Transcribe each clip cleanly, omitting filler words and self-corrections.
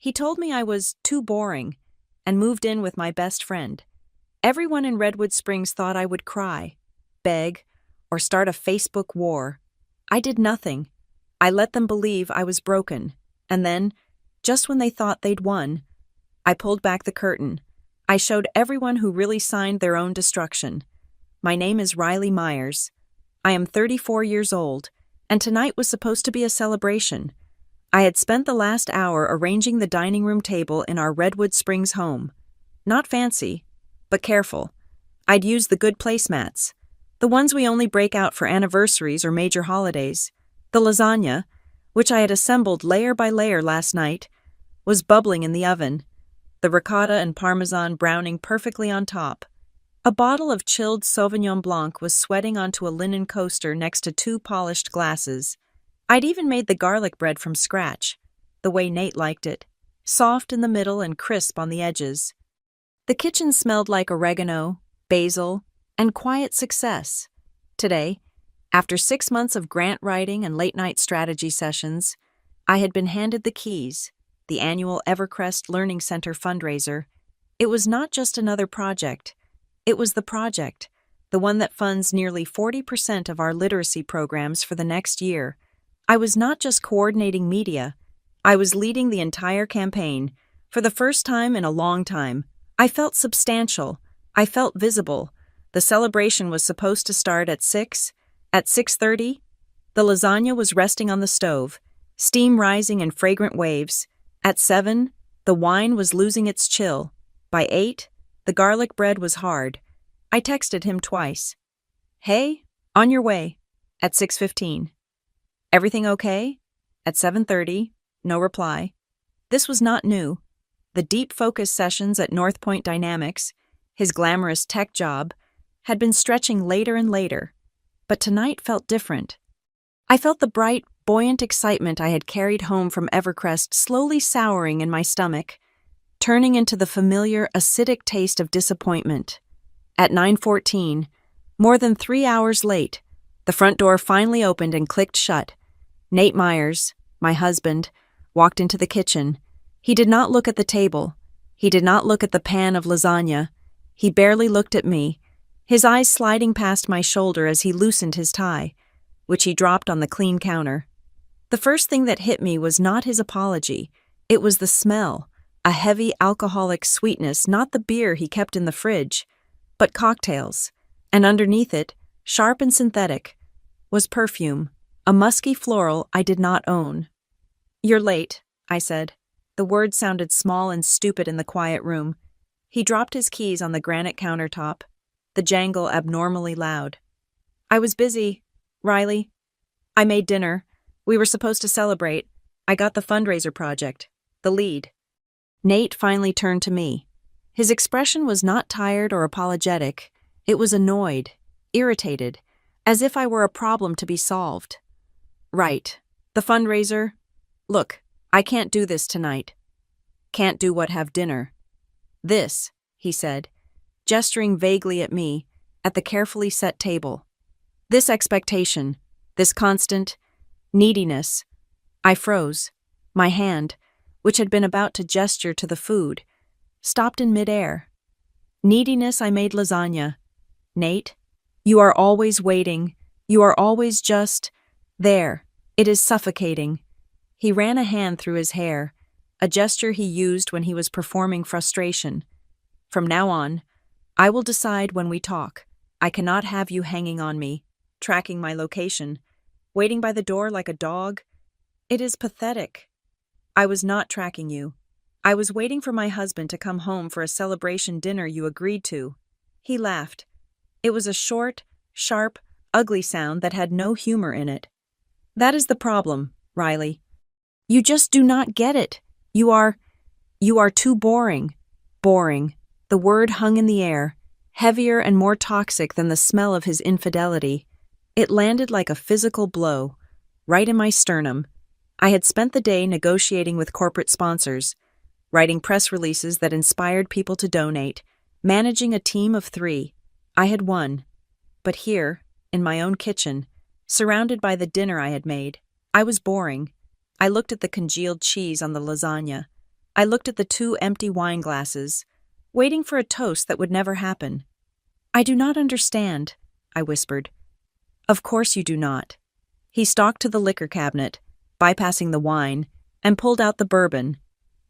He told me I was too boring and moved in with my best friend. Everyone in Redwood Springs thought I would cry, beg, or start a Facebook war. I did nothing. I let them believe I was broken. And then, just when they thought they'd won, I pulled back the curtain. I showed everyone who really signed their own destruction. My name is Riley Myers. I am 34 years old, and tonight was supposed to be a celebration. I had spent the last hour arranging the dining room table in our Redwood Springs home. Not fancy, but careful. I'd used the good placemats, the ones we only break out for anniversaries or major holidays. The lasagna, which I had assembled layer by layer last night, was bubbling in the oven, the ricotta and parmesan browning perfectly on top. A bottle of chilled Sauvignon Blanc was sweating onto a linen coaster next to two polished glasses. I'd even made the garlic bread from scratch, the way Nate liked it, soft in the middle and crisp on the edges. The kitchen smelled like oregano, basil, and quiet success. Today, after 6 months of grant writing and late-night strategy sessions, I had been handed the keys, the annual Evercrest Learning Center fundraiser. It was not just another project. It was the project, the one that funds nearly 40% of our literacy programs for the next year. I was not just coordinating media. I was leading the entire campaign. For the first time in a long time, I felt substantial. I felt visible. The celebration was supposed to start at 6. At 6:30, the lasagna was resting on the stove, steam rising in fragrant waves. At 7, the wine was losing its chill. By 8, the garlic bread was hard. I texted him twice. Hey, on your way. At 6:15. Everything okay? At 7:30, no reply. This was not new. The deep focus sessions at North Point Dynamics, his glamorous tech job, had been stretching later and later. But tonight felt different. I felt the bright, buoyant excitement I had carried home from Evercrest slowly souring in my stomach, turning into the familiar, acidic taste of disappointment. At 9:14, more than 3 hours late, the front door finally opened and clicked shut. Nate Myers, my husband, walked into the kitchen. He did not look at the table. He did not look at the pan of lasagna. He barely looked at me, his eyes sliding past my shoulder as he loosened his tie, which he dropped on the clean counter. The first thing that hit me was not his apology. It was the smell, a heavy alcoholic sweetness, not the beer he kept in the fridge, but cocktails. And underneath it, sharp and synthetic, was perfume, a musky floral I did not own. "You're late," I said. The words sounded small and stupid in the quiet room. He dropped his keys on the granite countertop, the jangle abnormally loud. "I was busy, Riley. I made dinner. We were supposed to celebrate. I got the fundraiser project, the lead." Nate finally turned to me. His expression was not tired or apologetic. It was annoyed, irritated, as if I were a problem to be solved. "Right. The fundraiser. Look, I can't do this tonight." "Can't do what? Have dinner?" "This," he said, gesturing vaguely at me, at the carefully set table. "This expectation, this constant neediness." I froze. My hand, which had been about to gesture to the food, stopped in midair. "Neediness, I made lasagna. Nate, you are always waiting. You are always just there. It is suffocating." He ran a hand through his hair, a gesture he used when he was performing frustration. "From now on, I will decide when we talk. I cannot have you hanging on me, tracking my location, waiting by the door like a dog. It is pathetic." "I was not tracking you. I was waiting for my husband to come home for a celebration dinner you agreed to." He laughed. It was a short, sharp, ugly sound that had no humor in it. "That is the problem, Riley. You just do not get it. You are too boring." Boring. The word hung in the air, heavier and more toxic than the smell of his infidelity. It landed like a physical blow, right in my sternum. I had spent the day negotiating with corporate sponsors, writing press releases that inspired people to donate, managing a team of 3. I had won. But here, in my own kitchen, surrounded by the dinner I had made, I was boring. I looked at the congealed cheese on the lasagna. I looked at the two empty wine glasses, waiting for a toast that would never happen. I do not understand, I whispered. Of course you do not. He stalked to the liquor cabinet, bypassing the wine, and pulled out the bourbon.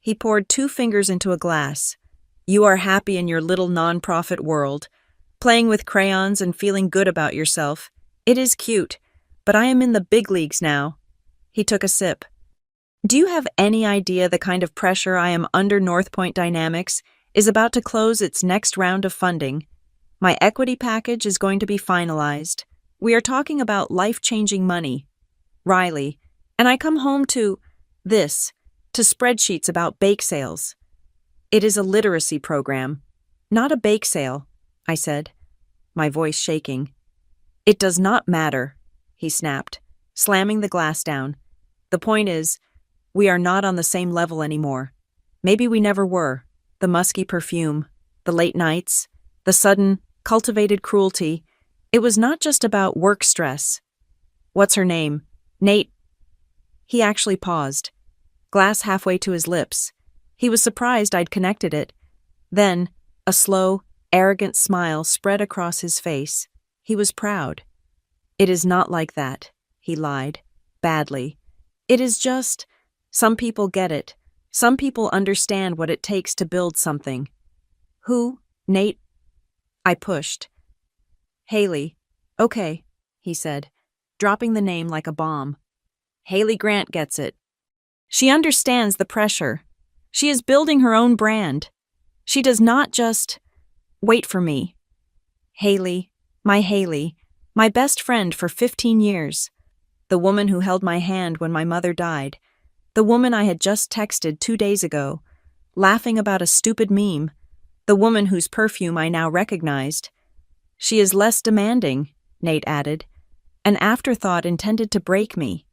He poured 2 fingers into a glass. You are happy in your little non-profit world, playing with crayons and feeling good about yourself. It is cute, but I am in the big leagues now. He took a sip. Do you have any idea the kind of pressure I am under? North Point Dynamics is about to close its next round of funding. My equity package is going to be finalized. We are talking about life-changing money. Riley, and I come home to spreadsheets about bake sales. It is a literacy program, not a bake sale, I said, my voice shaking. It does not matter, he snapped, slamming the glass down. The point is, we are not on the same level anymore. Maybe we never were. The musky perfume, the late nights, the sudden, cultivated cruelty. It was not just about work stress. What's her name? Nate. He actually paused, glass halfway to his lips. He was surprised I'd connected it. Then, a slow, arrogant smile spread across his face. He was proud. It is not like that, he lied, badly. It is just, some people get it. Some people understand what it takes to build something. Who? Nate? I pushed. Haley. Okay, he said, dropping the name like a bomb. Haley Grant gets it. She understands the pressure. She is building her own brand. She does not just wait for me. Haley, my best friend for 15 years. The woman who held my hand when my mother died. The woman I had just texted 2 days ago, laughing about a stupid meme. The woman whose perfume I now recognized. She is less demanding, Nate added, an afterthought intended to break me.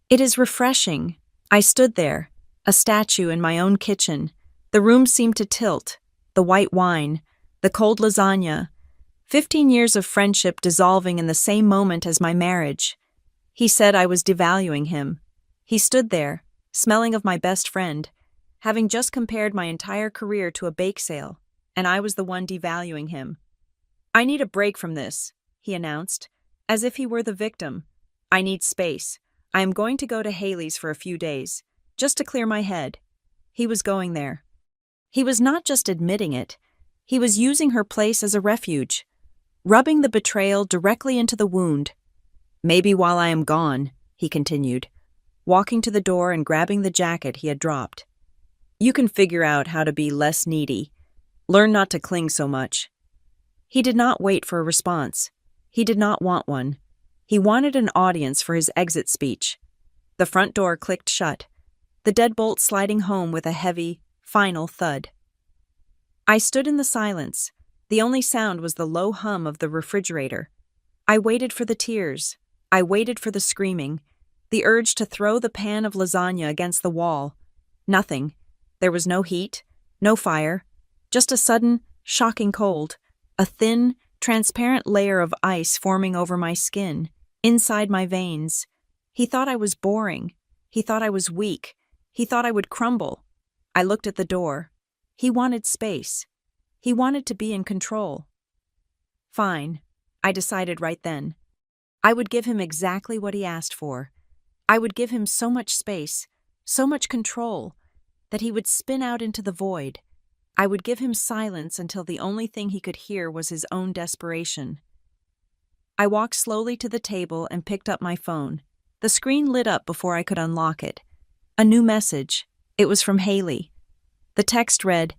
It is refreshing. I stood there, a statue in my own kitchen. The room seemed to tilt, the white wine, the cold lasagna, 15 years of friendship dissolving in the same moment as my marriage. He said I was devaluing him. He stood there, smelling of my best friend, having just compared my entire career to a bake sale, and I was the one devaluing him. I need a break from this, he announced, as if he were the victim. I need space. I am going to go to Haley's for a few days, just to clear my head. He was going there. He was not just admitting it. He was using her place as a refuge, rubbing the betrayal directly into the wound. Maybe while I am gone, he continued, walking to the door and grabbing the jacket he had dropped. You can figure out how to be less needy. Learn not to cling so much. He did not wait for a response. He did not want one. He wanted an audience for his exit speech. The front door clicked shut, the deadbolt sliding home with a heavy, final thud. I stood in the silence. The only sound was the low hum of the refrigerator. I waited for the tears. I waited for the screaming, the urge to throw the pan of lasagna against the wall. Nothing. There was no heat, no fire, just a sudden, shocking cold, a thin, transparent layer of ice forming over my skin, inside my veins. He thought I was boring. He thought I was weak. He thought I would crumble. I looked at the door. He wanted space. He wanted to be in control. Fine, I decided right then. I would give him exactly what he asked for. I would give him so much space, so much control, that he would spin out into the void. I would give him silence until the only thing he could hear was his own desperation. I walked slowly to the table and picked up my phone. The screen lit up before I could unlock it. A new message. It was from Haley. The text read,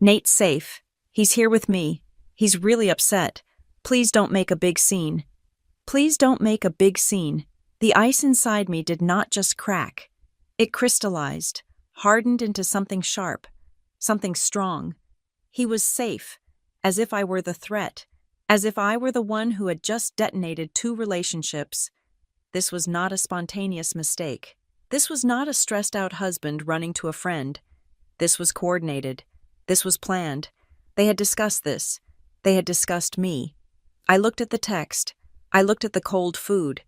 "Nate's safe. He's here with me. He's really upset. Please don't make a big scene." Please don't make a big scene. The ice inside me did not just crack. It crystallized, hardened into something sharp, something strong. He was safe, as if I were the threat, as if I were the one who had just detonated 2 relationships. This was not a spontaneous mistake. This was not a stressed-out husband running to a friend. This was coordinated. This was planned. They had discussed this. They had discussed me. I looked at the text. I looked at the cold food.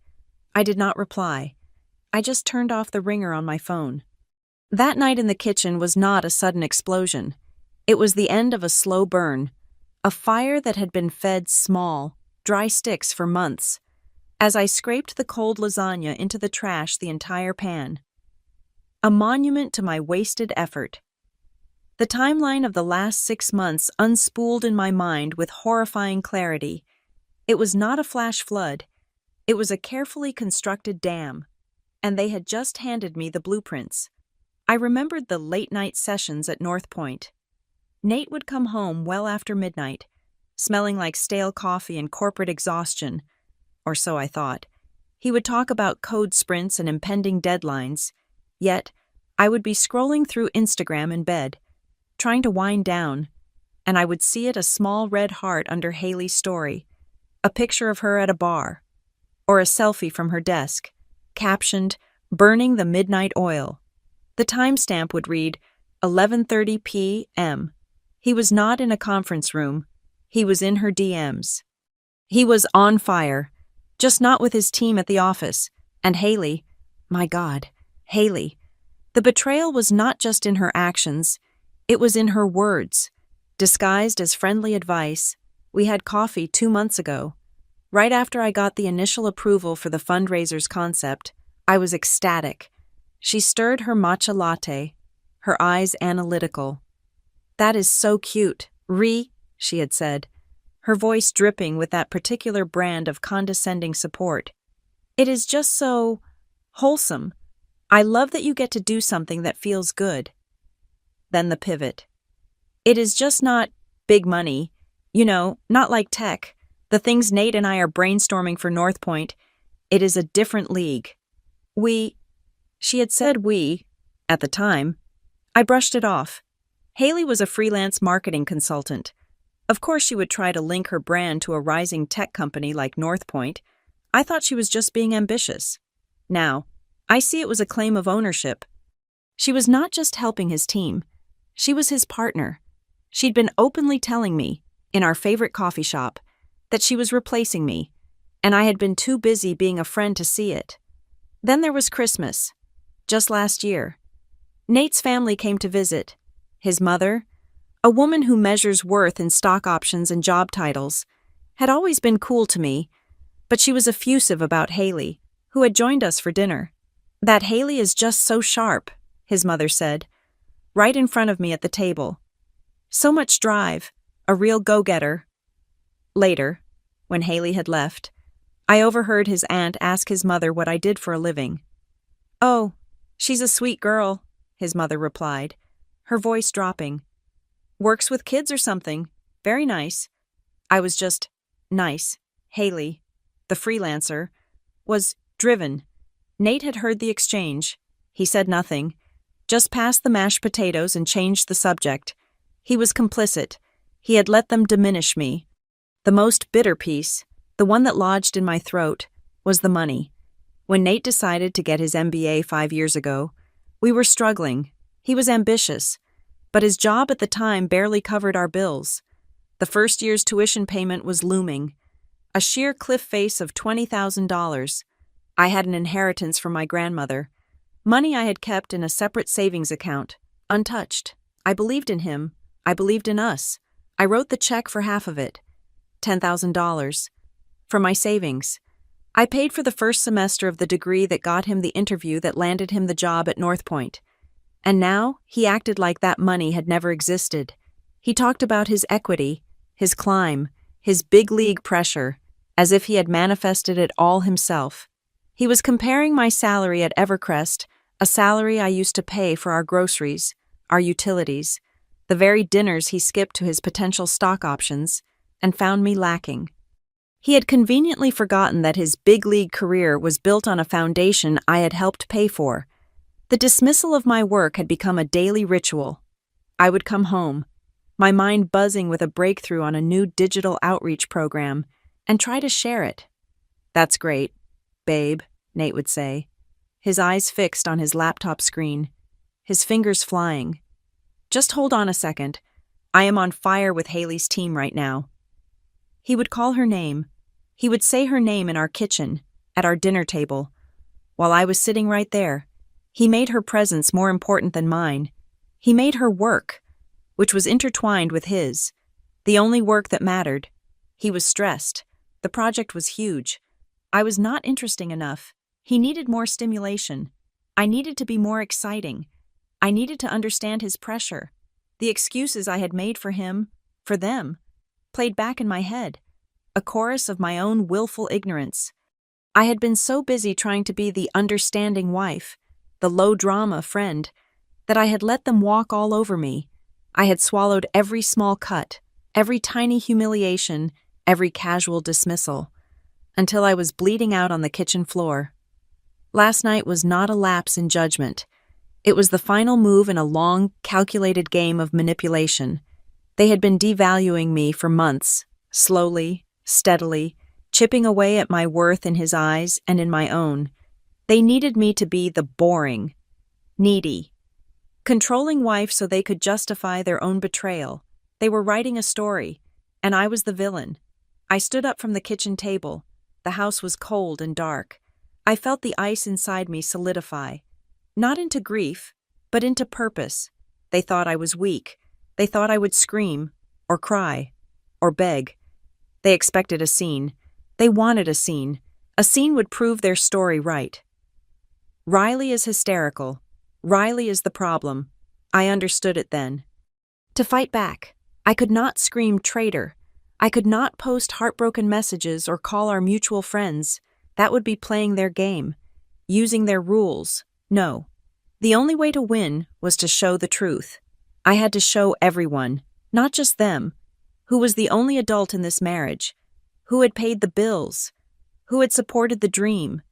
I did not reply. I just turned off the ringer on my phone. That night in the kitchen was not a sudden explosion. It was the end of a slow burn, a fire that had been fed small, dry sticks for months, as I scraped the cold lasagna into the trash the entire pan. A monument to my wasted effort. The timeline of the last 6 months unspooled in my mind with horrifying clarity. It was not a flash flood. It was a carefully constructed dam, and they had just handed me the blueprints. I remembered the late-night sessions at North Point. Nate would come home well after midnight, smelling like stale coffee and corporate exhaustion, or so I thought. He would talk about code sprints and impending deadlines, yet I would be scrolling through Instagram in bed, trying to wind down, and I would see it a small red heart under Haley's story, a picture of her at a bar, or a selfie from her desk, captioned, "Burning the Midnight Oil." The timestamp would read, 11:30 p.m. He was not in a conference room. He was in her DMs. He was on fire, just not with his team at the office. And Haley, my God, Haley. The betrayal was not just in her actions, it was in her words. Disguised as friendly advice, we had coffee 2 months ago. Right after I got the initial approval for the fundraiser's concept, I was ecstatic. She stirred her matcha latte, her eyes analytical. "That is so cute, she had said, her voice dripping with that particular brand of condescending support. "It is just so wholesome. I love that you get to do something that feels good." Then the pivot. "It is just not big money, not like tech, the things Nate and I are brainstorming for North Point. It is a different league. She had said we, at the time. I brushed it off. Haley was a freelance marketing consultant. Of course she would try to link her brand to a rising tech company like North Point. I thought she was just being ambitious. Now, I see it was a claim of ownership. She was not just helping his team. She was his partner. She'd been openly telling me, in our favorite coffee shop, that she was replacing me, and I had been too busy being a friend to see it. Then there was Christmas, just last year. Nate's family came to visit. His mother, a woman who measures worth in stock options and job titles, had always been cool to me, but she was effusive about Haley, who had joined us for dinner. "That Haley is just so sharp," his mother said, right in front of me at the table. "So much drive, a real go-getter." Later, when Haley had left, I overheard his aunt ask his mother what I did for a living. "Oh, she's a sweet girl," his mother replied, her voice dropping. "Works with kids or something. Very nice." I was just nice. Haley, the freelancer, was driven. Nate had heard the exchange. He said nothing, just passed the mashed potatoes and changed the subject. He was complicit. He had let them diminish me. The most bitter piece, the one that lodged in my throat, was the money. When Nate decided to get his MBA 5 years ago, we were struggling. He was ambitious, but his job at the time barely covered our bills. The first year's tuition payment was looming, a sheer cliff face of $20,000. I had an inheritance from my grandmother, money I had kept in a separate savings account, untouched. I believed in him. I believed in us. I wrote the check for half of it, $10,000, from my savings. I paid for the first semester of the degree that got him the interview that landed him the job at North Point. And now he acted like that money had never existed. He talked about his equity, his climb, his big league pressure, as if he had manifested it all himself. He was comparing my salary at Evercrest, a salary I used to pay for our groceries, our utilities, the very dinners he skipped to his potential stock options, and found me lacking. He had conveniently forgotten that his big league career was built on a foundation I had helped pay for. The dismissal of my work had become a daily ritual. I would come home, my mind buzzing with a breakthrough on a new digital outreach program, and try to share it. "That's great, babe," Nate would say, his eyes fixed on his laptop screen, his fingers flying. "Just hold on a second. I am on fire with Haley's team right now." He would call her name. He would say her name in our kitchen, at our dinner table, while I was sitting right there, He made her presence more important than mine. He made her work, which was intertwined with his, the only work that mattered. He was stressed. The project was huge. I was not interesting enough. He needed more stimulation. I needed to be more exciting. I needed to understand his pressure. The excuses I had made for him, for them, played back in my head, a chorus of my own willful ignorance. I had been so busy trying to be the understanding wife, the low-drama friend, that I had let them walk all over me. I had swallowed every small cut, every tiny humiliation, every casual dismissal, until I was bleeding out on the kitchen floor. Last night was not a lapse in judgment. It was the final move in a long, calculated game of manipulation. They had been devaluing me for months, slowly, steadily, chipping away at my worth in his eyes and in my own. They needed me to be the boring, needy, controlling wife so they could justify their own betrayal. They were writing a story, and I was the villain. I stood up from the kitchen table. The house was cold and dark. I felt the ice inside me solidify, not into grief, but into purpose. They thought I was weak. They thought I would scream, or cry, or beg. They expected a scene. They wanted a scene. A scene would prove their story right. Riley is hysterical. Riley is the problem. I understood it then. To fight back, I could not scream traitor. I could not post heartbroken messages or call our mutual friends. That would be playing their game, using their rules. No. The only way to win was to show the truth. I had to show everyone, not just them, who was the only adult in this marriage, who had paid the bills, who had supported the dream,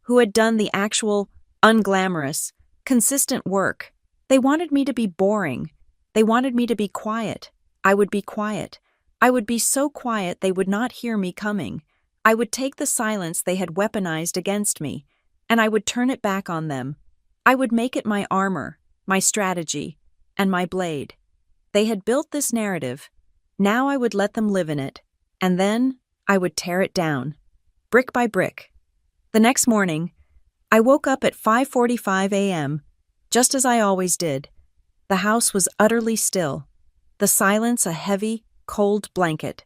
who had done the actual, unglamorous, consistent work. They wanted me to be boring. They wanted me to be quiet. I would be quiet. I would be so quiet they would not hear me coming. I would take the silence they had weaponized against me, and I would turn it back on them. I would make it my armor, my strategy, and my blade. They had built this narrative. Now I would let them live in it, and then I would tear it down, brick by brick. The next morning, I woke up at 5:45 a.m., just as I always did. The house was utterly still, the silence a heavy, cold blanket.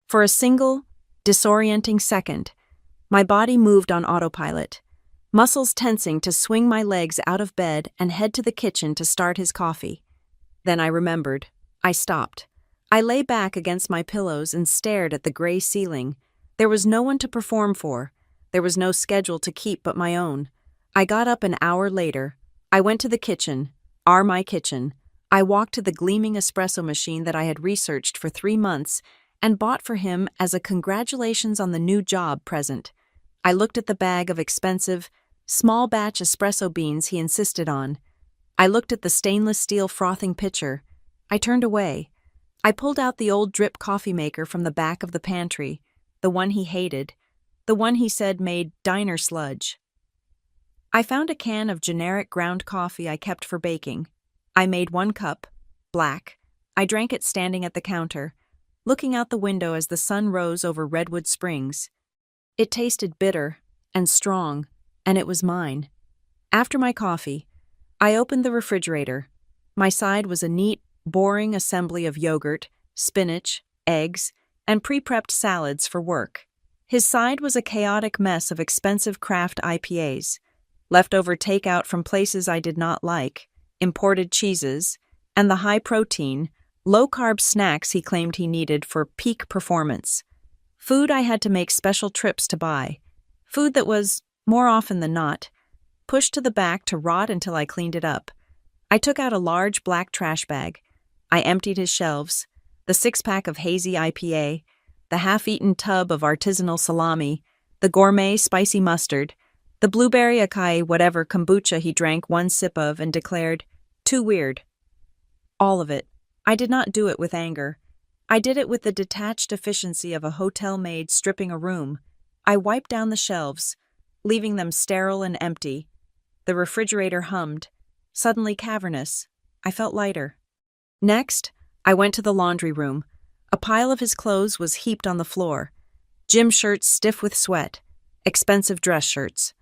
For a single, disorienting second, my body moved on autopilot, muscles tensing to swing my legs out of bed and head to the kitchen to start his coffee. Then I remembered. I stopped. I lay back against my pillows and stared at the gray ceiling. There was no one to perform for. There was no schedule to keep but my own. I got up an hour later. I went to the kitchen, my kitchen. I walked to the gleaming espresso machine that I had researched for 3 months and bought for him as a congratulations on the new job present. I looked at the bag of expensive, small-batch espresso beans he insisted on. I looked at the stainless steel frothing pitcher. I turned away. I pulled out the old drip coffee maker from the back of the pantry, the one he hated, the one he said made diner sludge. I found a can of generic ground coffee I kept for baking. I made 1 cup, black. I drank it standing at the counter, looking out the window as the sun rose over Redwood Springs. It tasted bitter and strong, and it was mine. After my coffee, I opened the refrigerator. My side was a neat, boring assembly of yogurt, spinach, eggs, and pre-prepped salads for work. His side was a chaotic mess of expensive craft IPAs, leftover takeout from places I did not like, imported cheeses, and the high-protein, low-carb snacks he claimed he needed for peak performance. Food I had to make special trips to buy. Food that was, more often than not, pushed to the back to rot until I cleaned it up. I took out a large black trash bag. I emptied his shelves, the 6-pack of hazy IPA, the half-eaten tub of artisanal salami, the gourmet spicy mustard, the blueberry acai whatever kombucha he drank 1 sip of and declared, "Too weird." All of it. I did not do it with anger. I did it with the detached efficiency of a hotel maid stripping a room. I wiped down the shelves, leaving them sterile and empty. The refrigerator hummed, suddenly cavernous. I felt lighter. Next, I went to the laundry room. A pile of his clothes was heaped on the floor. Gym shirts stiff with sweat, expensive dress shirts.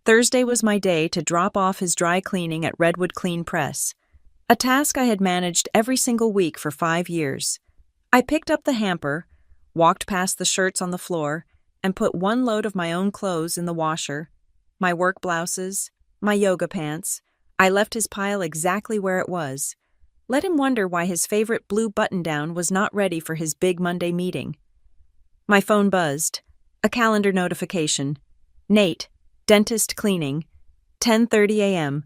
Thursday was my day to drop off his dry cleaning at Redwood Clean Press, a task I had managed every single week for 5 years. I picked up the hamper, walked past the shirts on the floor, and put one load of my own clothes in the washer, my work blouses, my yoga pants. I left his pile exactly where it was. Let him wonder why his favorite blue button-down was not ready for his big Monday meeting. My phone buzzed. A calendar notification. Nate, dentist cleaning, 10:30 a.m.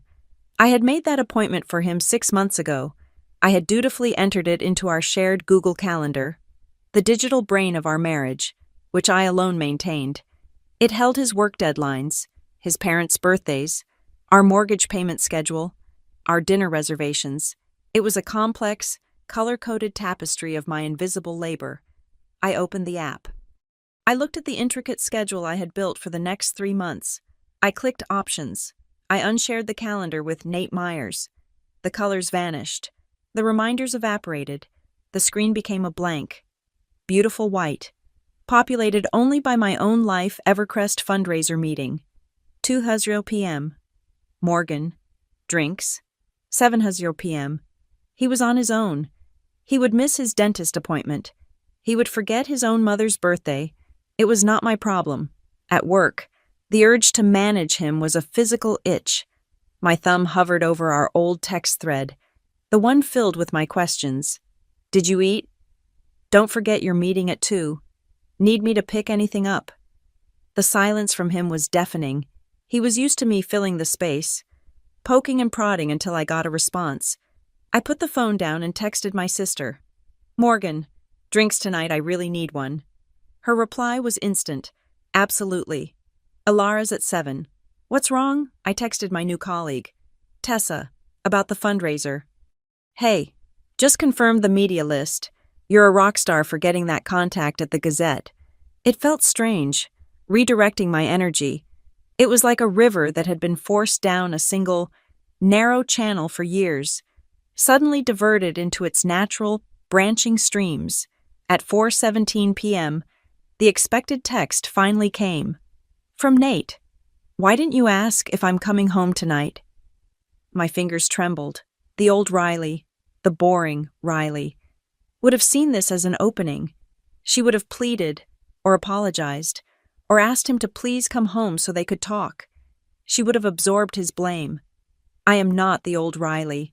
I had made that appointment for him 6 months ago. I had dutifully entered it into our shared Google Calendar, the digital brain of our marriage, which I alone maintained. It held his work deadlines, his parents' birthdays, our mortgage payment schedule, our dinner reservations. It was a complex, color-coded tapestry of my invisible labor. I opened the app. I looked at the intricate schedule I had built for the next 3 months. I clicked Options. I unshared the calendar with Nate Myers. The colors vanished. The reminders evaporated. The screen became a blank. Beautiful white. Populated only by my own life Evercrest fundraiser meeting. 2:00 p.m. Morgan. Drinks. 7:00 p.m. He was on his own. He would miss his dentist appointment. He would forget his own mother's birthday. It was not my problem. At work, the urge to manage him was a physical itch. My thumb hovered over our old text thread, the one filled with my questions. Did you eat? Don't forget your meeting at 2. Need me to pick anything up? The silence from him was deafening. He was used to me filling the space, poking and prodding until I got a response. I put the phone down and texted my sister. Morgan, drinks tonight, I really need one. Her reply was instant. Absolutely. Alara's at 7. What's wrong? I texted my new colleague. Tessa, about the fundraiser. Hey, just confirmed the media list. You're a rock star for getting that contact at the Gazette. It felt strange, redirecting my energy. It was like a river that had been forced down a single, narrow channel for years, suddenly diverted into its natural, branching streams. At 4:17 p.m., the expected text finally came. From Nate. Why didn't you ask if I'm coming home tonight? My fingers trembled. The old Riley, the boring Riley, would have seen this as an opening. She would have pleaded, or apologized, or asked him to please come home so they could talk. She would have absorbed his blame. I am not the old Riley.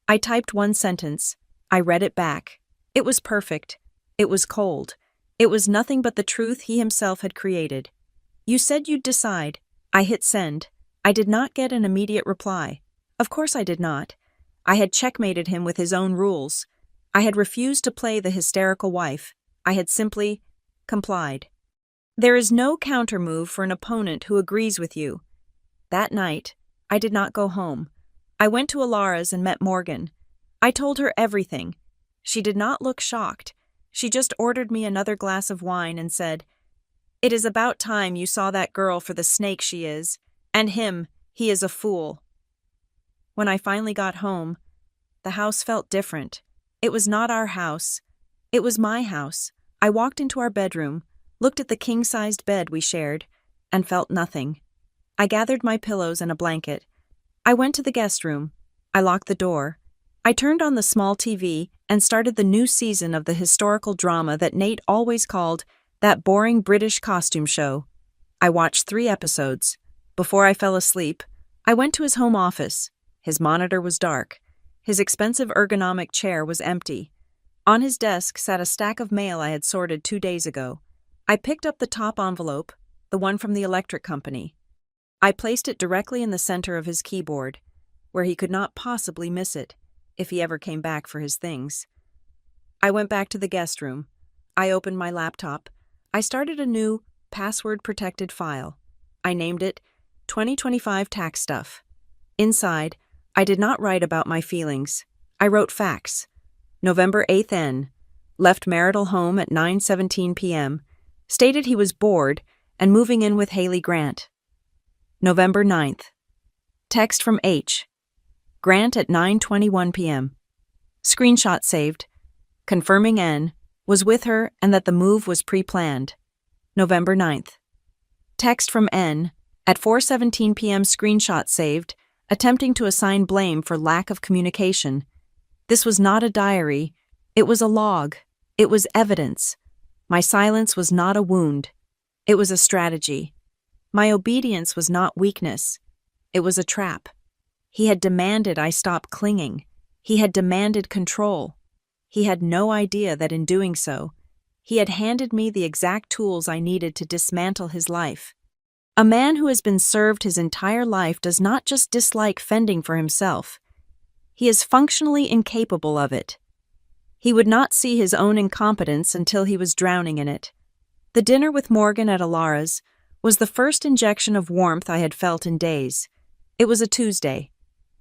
I typed one sentence. I read it back. It was perfect. It was cold. It was nothing but the truth he himself had created. You said you'd decide. I hit send. I did not get an immediate reply. Of course I did not. I had checkmated him with his own rules. I had refused to play the hysterical wife. I had simply complied. There is no countermove for an opponent who agrees with you. That night, I did not go home. I went to Alara's and met Morgan. I told her everything. She did not look shocked. She just ordered me another glass of wine and said, "It is about time you saw that girl for the snake she is, and him, he is a fool." When I finally got home, the house felt different. It was not our house. It was my house. I walked into our bedroom, looked at the king-sized bed we shared, and felt nothing. I gathered my pillows and a blanket. I went to the guest room. I locked the door. I turned on the small TV and started the new season of the historical drama that Nate always called that boring British costume show. I watched 3 episodes. Before I fell asleep, I went to his home office. His monitor was dark. His expensive ergonomic chair was empty. On his desk sat a stack of mail I had sorted 2 days ago. I picked up the top envelope, the one from the electric company. I placed it directly in the center of his keyboard, where he could not possibly miss it, if he ever came back for his things. I went back to the guest room. I opened my laptop. I started a new, password-protected file. I named it 2025 Tax Stuff. Inside, I did not write about my feelings. I wrote facts. November 8th N. Left marital home at 9:17 p.m. Stated he was bored and moving in with Haley Grant. November 9th. Text from H. Grant at 9:21 p.m. Screenshot saved. Confirming N was with her and that the move was pre-planned. November 9th. Text from N At 4:17 p.m. screenshot saved, attempting to assign blame for lack of communication. This was not a diary. It was a log. It was evidence. My silence was not a wound. It was a strategy. My obedience was not weakness. It was a trap. He had demanded I stop clinging. He had demanded control. He had no idea that in doing so, he had handed me the exact tools I needed to dismantle his life. A man who has been served his entire life does not just dislike fending for himself. He is functionally incapable of it. He would not see his own incompetence until he was drowning in it. The dinner with Morgan at Alara's was the first injection of warmth I had felt in days. It was a Tuesday,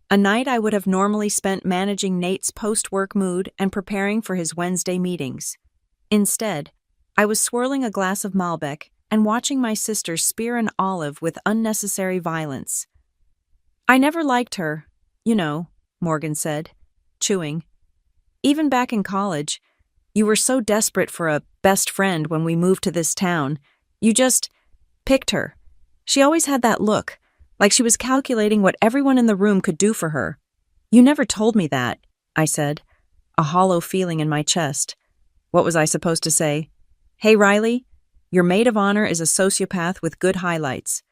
a night I would have normally spent managing Nate's post-work mood and preparing for his Wednesday meetings. Instead, I was swirling a glass of Malbec and watching my sister spear an olive with unnecessary violence. "I never liked her, you know," Morgan said, chewing. "Even back in college, you were so desperate for a best friend when we moved to this town. You just picked her. She always had that look, like she was calculating what everyone in the room could do for her." "You never told me that," I said, a hollow feeling in my chest. What was I supposed to say? "Hey, Riley, your maid of honor is a sociopath with good highlights.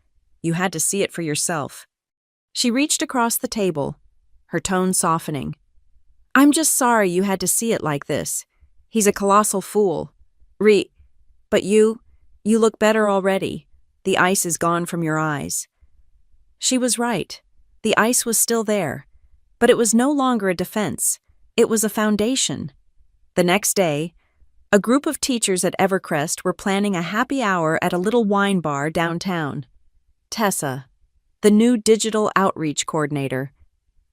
You had to see it for yourself." She reached across the table, her tone softening. "I'm just sorry you had to see it like this. He's a colossal fool. But you look better already. The ice is gone from your eyes." She was right. The ice was still there, but it was no longer a defense. It was a foundation. The next day, a group of teachers at Evercrest were planning a happy hour at a little wine bar downtown. Tessa, the new digital outreach coordinator,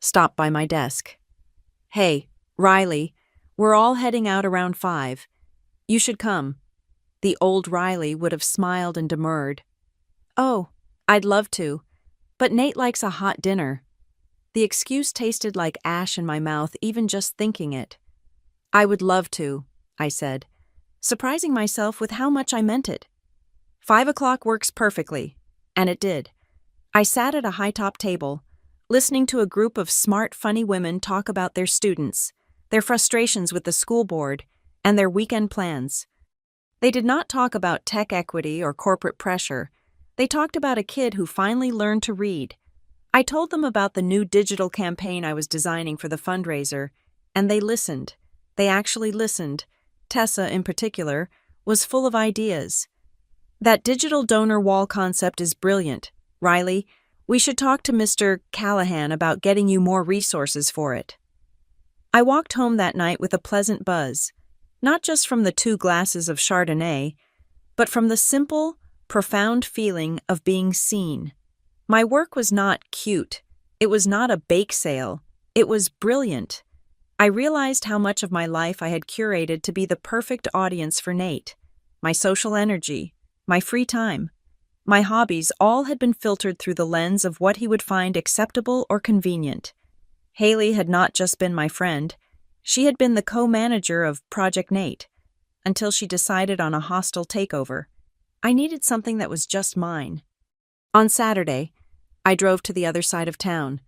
stopped by my desk. "Hey, Riley, we're all heading out around 5. You should come." The old Riley would have smiled and demurred. "Oh, I'd love to, but Nate likes a hot dinner." The excuse tasted like ash in my mouth even just thinking it. "I would love to," I said, surprising myself with how much I meant it. 5 o'clock works perfectly, and it did. I sat at a high-top table, listening to a group of smart, funny women talk about their students, their frustrations with the school board, and their weekend plans. They did not talk about tech equity or corporate pressure. They talked about a kid who finally learned to read. I told them about the new digital campaign I was designing for the fundraiser, and they listened. They actually listened. Tessa, in particular, was full of ideas. "That digital donor wall concept is brilliant. Riley, we should talk to Mr. Callahan about getting you more resources for it." I walked home that night with a pleasant buzz, not just from the 2 glasses of Chardonnay, but from the simple, profound feeling of being seen. My work was not cute. It was not a bake sale. It was brilliant. I realized how much of my life I had curated to be the perfect audience for Nate. My social energy, my free time, my hobbies all had been filtered through the lens of what he would find acceptable or convenient. Haley had not just been my friend, she had been the co-manager of Project Nate, until she decided on a hostile takeover. I needed something that was just mine. On Saturday, I drove to the other side of town,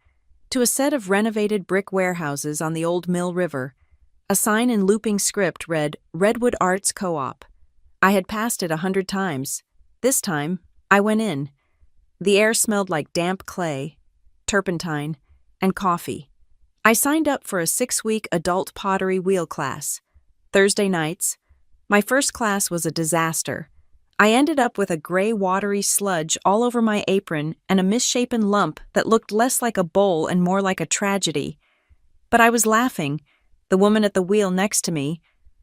to a set of renovated brick warehouses on the old Mill River. A sign in looping script read, "Redwood Arts Co-op." I had passed it 100 times. This time, I went in. The air smelled like damp clay, turpentine, and coffee. I signed up for a 6-week adult pottery wheel class. Thursday nights. My first class was a disaster. I ended up with a gray watery sludge all over my apron and a misshapen lump that looked less like a bowl and more like a tragedy. But I was laughing. The woman at the wheel next to me,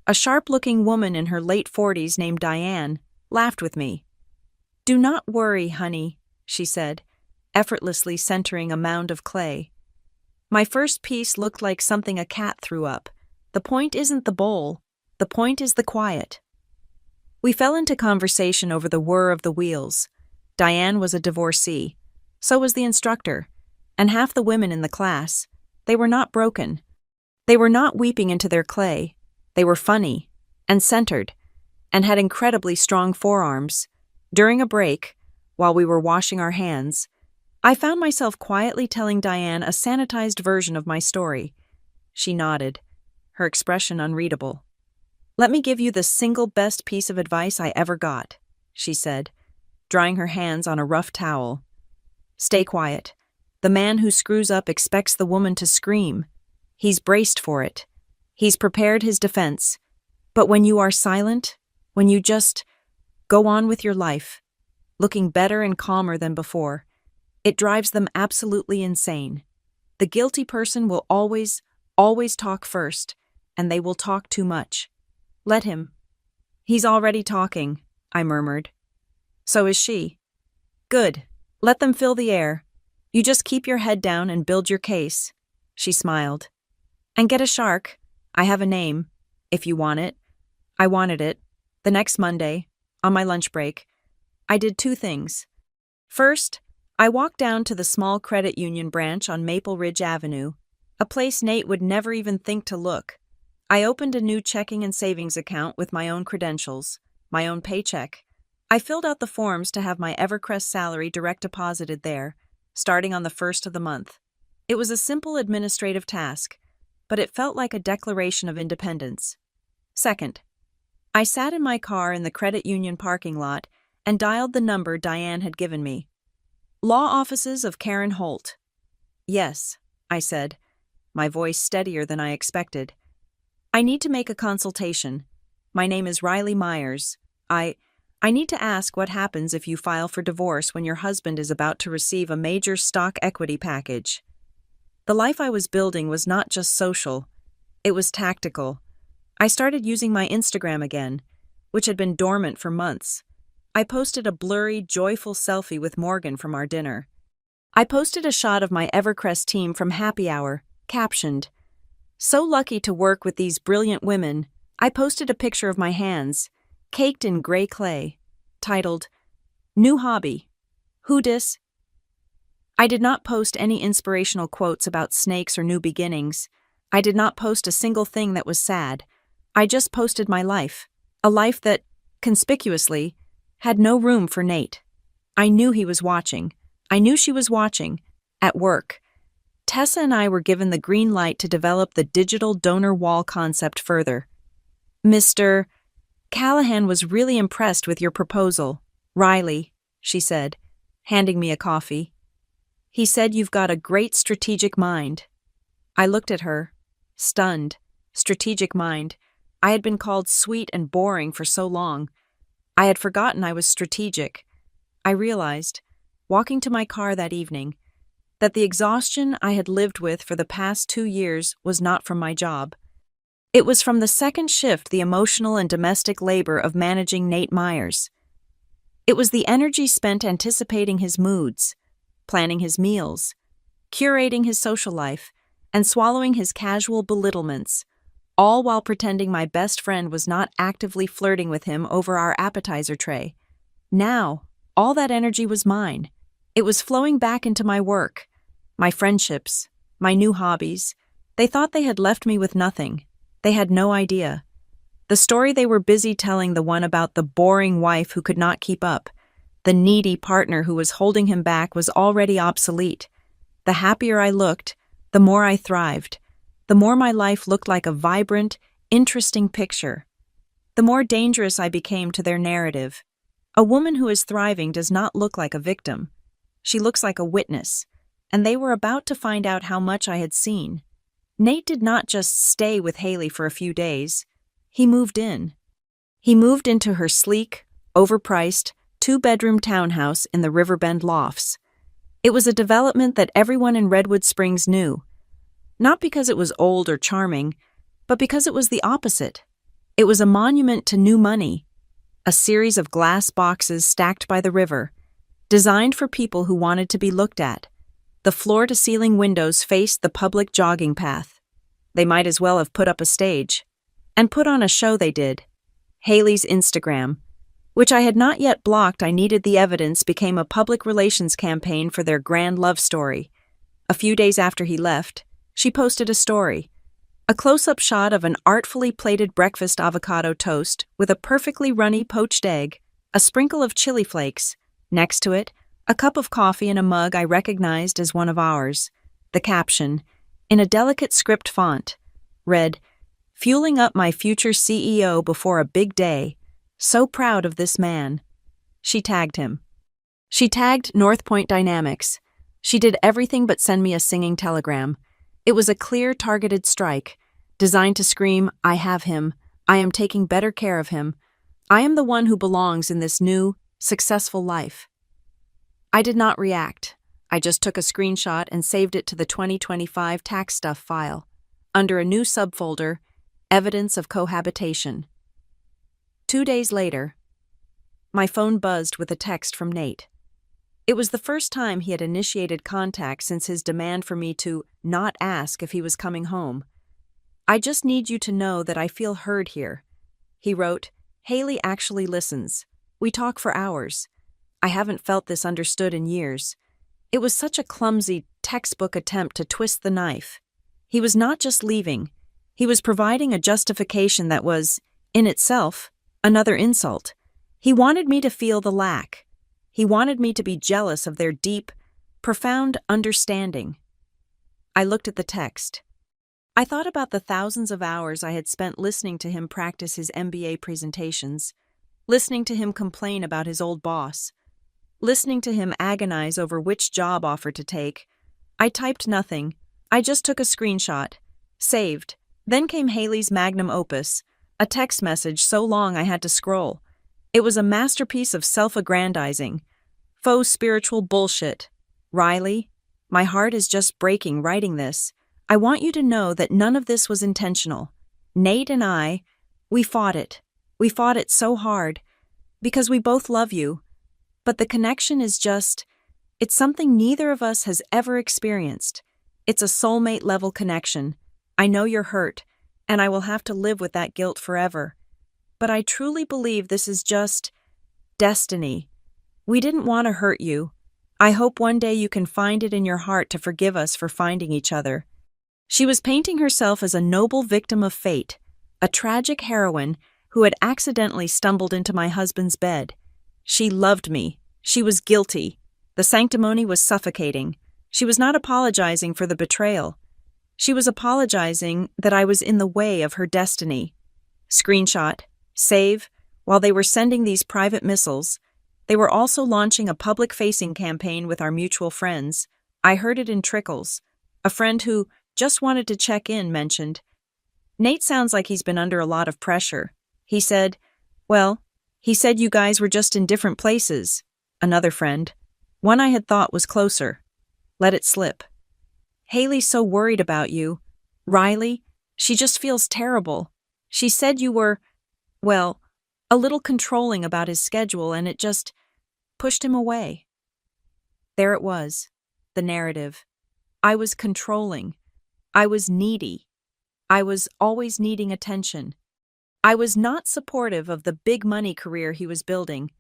a sharp-looking woman in her late 40s named Diane, laughed with me. "Do not worry, honey," she said, effortlessly centering a mound of clay. My first piece looked like something a cat threw up. The point isn't the bowl. The point is the quiet. We fell into conversation over the whir of the wheels. Diane was a divorcee. So was the instructor. And half the women in the class. They were not broken. They were not weeping into their clay. They were funny and centered and had incredibly strong forearms. During a break, while we were washing our hands, I found myself quietly telling Diane a sanitized version of my story. She nodded, her expression unreadable. "Let me give you the single best piece of advice I ever got," she said, drying her hands on a rough towel. "Stay quiet. The man who screws up expects the woman to scream. He's braced for it. He's prepared his defense. But when you are silent, when you just go on with your life, looking better and calmer than before, it drives them absolutely insane. The guilty person will always talk first, and they will talk too much. Let him." "He's already talking," I murmured. "So is she." "Good. Let them fill the air. You just keep your head down and build your case." She smiled. "And get a shark. I have a name, if you want it." I wanted it. The next Monday, on my lunch break, I did 2 things. First, I walked down to the small credit union branch on Maple Ridge Avenue, a place Nate would never even think to look. I opened a new checking and savings account with my own credentials, my own paycheck. I filled out the forms to have my Evercrest salary direct deposited there, starting on the 1st of the month. It was a simple administrative task, but it felt like a declaration of independence. Second, I sat in my car in the credit union parking lot and dialed the number Diane had given me. "Law offices of Karen Holt." "Yes," I said, my voice steadier than I expected. "I need to make a consultation. My name is Riley Myers. I need to ask what happens if you file for divorce when your husband is about to receive a major stock equity package." The life I was building was not just social, it was tactical. I started using my Instagram again, which had been dormant for months. I posted a blurry, joyful selfie with Morgan from our dinner. I posted a shot of my Evercrest team from happy hour, captioned, "So lucky to work with these brilliant women." I posted a picture of my hands, caked in gray clay, titled, "New Hobby. Who dis?" I did not post any inspirational quotes about snakes or new beginnings. I did not post a single thing that was sad. I just posted my life, a life that, conspicuously, had no room for Nate. I knew he was watching. I knew she was watching, at work. Tessa and I were given the green light to develop the digital donor wall concept further. "Mr. Callahan was really impressed with your proposal, Riley," she said, handing me a coffee. "He said you've got a great strategic mind." I looked at her, stunned. Strategic mind. I had been called sweet and boring for so long. I had forgotten I was strategic. I realized, walking to my car that evening, that the exhaustion I had lived with for the past 2 years was not from my job. It was from the second shift, the emotional and domestic labor of managing Nate Myers. It was the energy spent anticipating his moods, planning his meals, curating his social life, and swallowing his casual belittlements, all while pretending my best friend was not actively flirting with him over our appetizer tray. Now, all that energy was mine. It was flowing back into my work, my friendships, my new hobbies. They thought they had left me with nothing. They had no idea. The story they were busy telling, the one about the boring wife who could not keep up, the needy partner who was holding him back, was already obsolete. The happier I looked, the more I thrived. The more my life looked like a vibrant, interesting picture. The more dangerous I became to their narrative. A woman who is thriving does not look like a victim. She looks like a witness, and they were about to find out how much I had seen. Nate did not just stay with Haley for a few days. He moved in. He moved into her sleek, overpriced, 2-bedroom townhouse in the Riverbend Lofts. It was a development that everyone in Redwood Springs knew. Not because it was old or charming, but because it was the opposite. It was a monument to new money, a series of glass boxes stacked by the river, designed for people who wanted to be looked at. The floor-to-ceiling windows faced the public jogging path. They might as well have put up a stage. And put on a show they did. Haley's Instagram, which I had not yet blocked, I needed the evidence, became a public relations campaign for their grand love story. A few days after he left, she posted a story. A close-up shot of an artfully plated breakfast avocado toast with a perfectly runny poached egg, a sprinkle of chili flakes, Next to it, a cup of coffee in a mug I recognized as one of ours. The caption, in a delicate script font, read, "Fueling up my future CEO before a big day. So proud of this man." She tagged him. She tagged North Point Dynamics. She did everything but send me a singing telegram. It was a clear, targeted strike, designed to scream, "I have him. I am taking better care of him. I am the one who belongs in this new, successful life." I did not react. I just took a screenshot and saved it to the 2025 tax stuff file, under a new subfolder, Evidence of Cohabitation. 2 days later, my phone buzzed with a text from Nate. It was the first time he had initiated contact since his demand for me to not ask if he was coming home. "I just need you to know that I feel heard here." He wrote, "Haley actually listens. We talk for hours. I haven't felt this understood in years." It was such a clumsy, textbook attempt to twist the knife. He was not just leaving. He was providing a justification that was, in itself, another insult. He wanted me to feel the lack. He wanted me to be jealous of their deep, profound understanding. I looked at the text. I thought about the thousands of hours I had spent listening to him practice his MBA presentations, listening to him complain about his old boss, listening to him agonize over which job offer to take. I typed nothing. I just took a screenshot, saved. Then came Haley's magnum opus, a text message so long I had to scroll. It was a masterpiece of self-aggrandizing, faux spiritual bullshit. "Riley, my heart is just breaking writing this. I want you to know that none of this was intentional. Nate and I, we fought it. We fought it so hard, because we both love you. But the connection is just, it's something neither of us has ever experienced. It's a soulmate-level connection. I know you're hurt, and I will have to live with that guilt forever. But I truly believe this is just destiny. We didn't want to hurt you. I hope one day you can find it in your heart to forgive us for finding each other." She was painting herself as a noble victim of fate, a tragic heroine who had accidentally stumbled into my husband's bed. She loved me. She was guilty. The sanctimony was suffocating. She was not apologizing for the betrayal. She was apologizing that I was in the way of her destiny. Screenshot, save. While they were sending these private missiles, they were also launching a public-facing campaign with our mutual friends. I heard it in trickles. A friend who just wanted to check in mentioned, "Nate sounds like he's been under a lot of pressure." He said, "Well, he said you guys were just in different places." Another friend, one I had thought was closer, let it slip. "Haley's so worried about you. Riley, she just feels terrible. She said you were, well, a little controlling about his schedule and it just pushed him away." There it was, the narrative. I was controlling. I was needy. I was always needing attention. I was not supportive of the big money career he was building.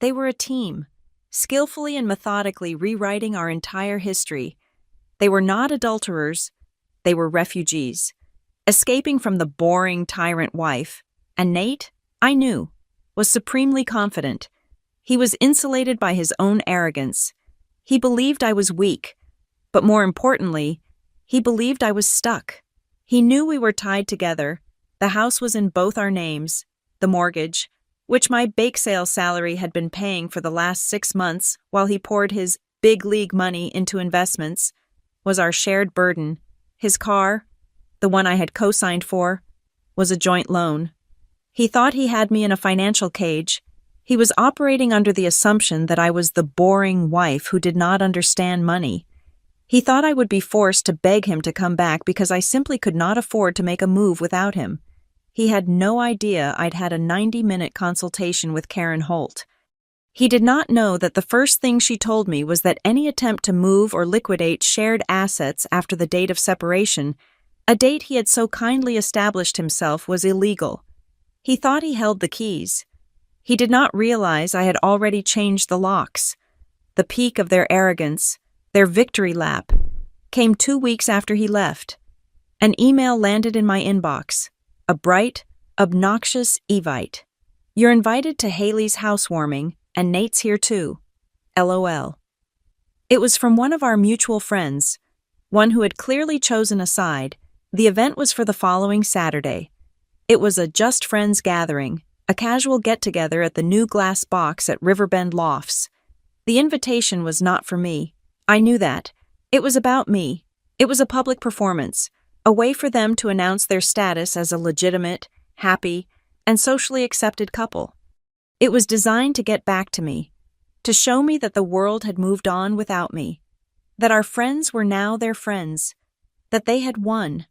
They were a team, skillfully and methodically rewriting our entire history. They were not adulterers. They were refugees, escaping from the boring tyrant wife. And Nate, I knew, was supremely confident. He was insulated by his own arrogance. He believed I was weak, but more importantly, he believed I was stuck. He knew we were tied together. The house was in both our names. The mortgage, which my bake sale salary had been paying for the last 6 months while he poured his big league money into investments, was our shared burden. His car, the one I had co-signed for, was a joint loan. He thought he had me in a financial cage. He was operating under the assumption that I was the boring wife who did not understand money. He thought I would be forced to beg him to come back because I simply could not afford to make a move without him. He had no idea I'd had a 90-minute consultation with Karen Holt. He did not know that the first thing she told me was that any attempt to move or liquidate shared assets after the date of separation, a date he had so kindly established himself, was illegal. He thought he held the keys. He did not realize I had already changed the locks. The peak of their arrogance, their victory lap, came 2 weeks after he left. An email landed in my inbox. A bright, obnoxious Evite. "You're invited to Haley's housewarming, and Nate's here too." LOL. It was from one of our mutual friends, one who had clearly chosen a side. The event was for the following Saturday. It was a just friends gathering, a casual get-together at the New Glass Box at Riverbend Lofts. The invitation was not for me. I knew that. It was about me. It was a public performance, a way for them to announce their status as a legitimate, happy, and socially accepted couple. It was designed to get back to me, to show me that the world had moved on without me, that our friends were now their friends, that they had won.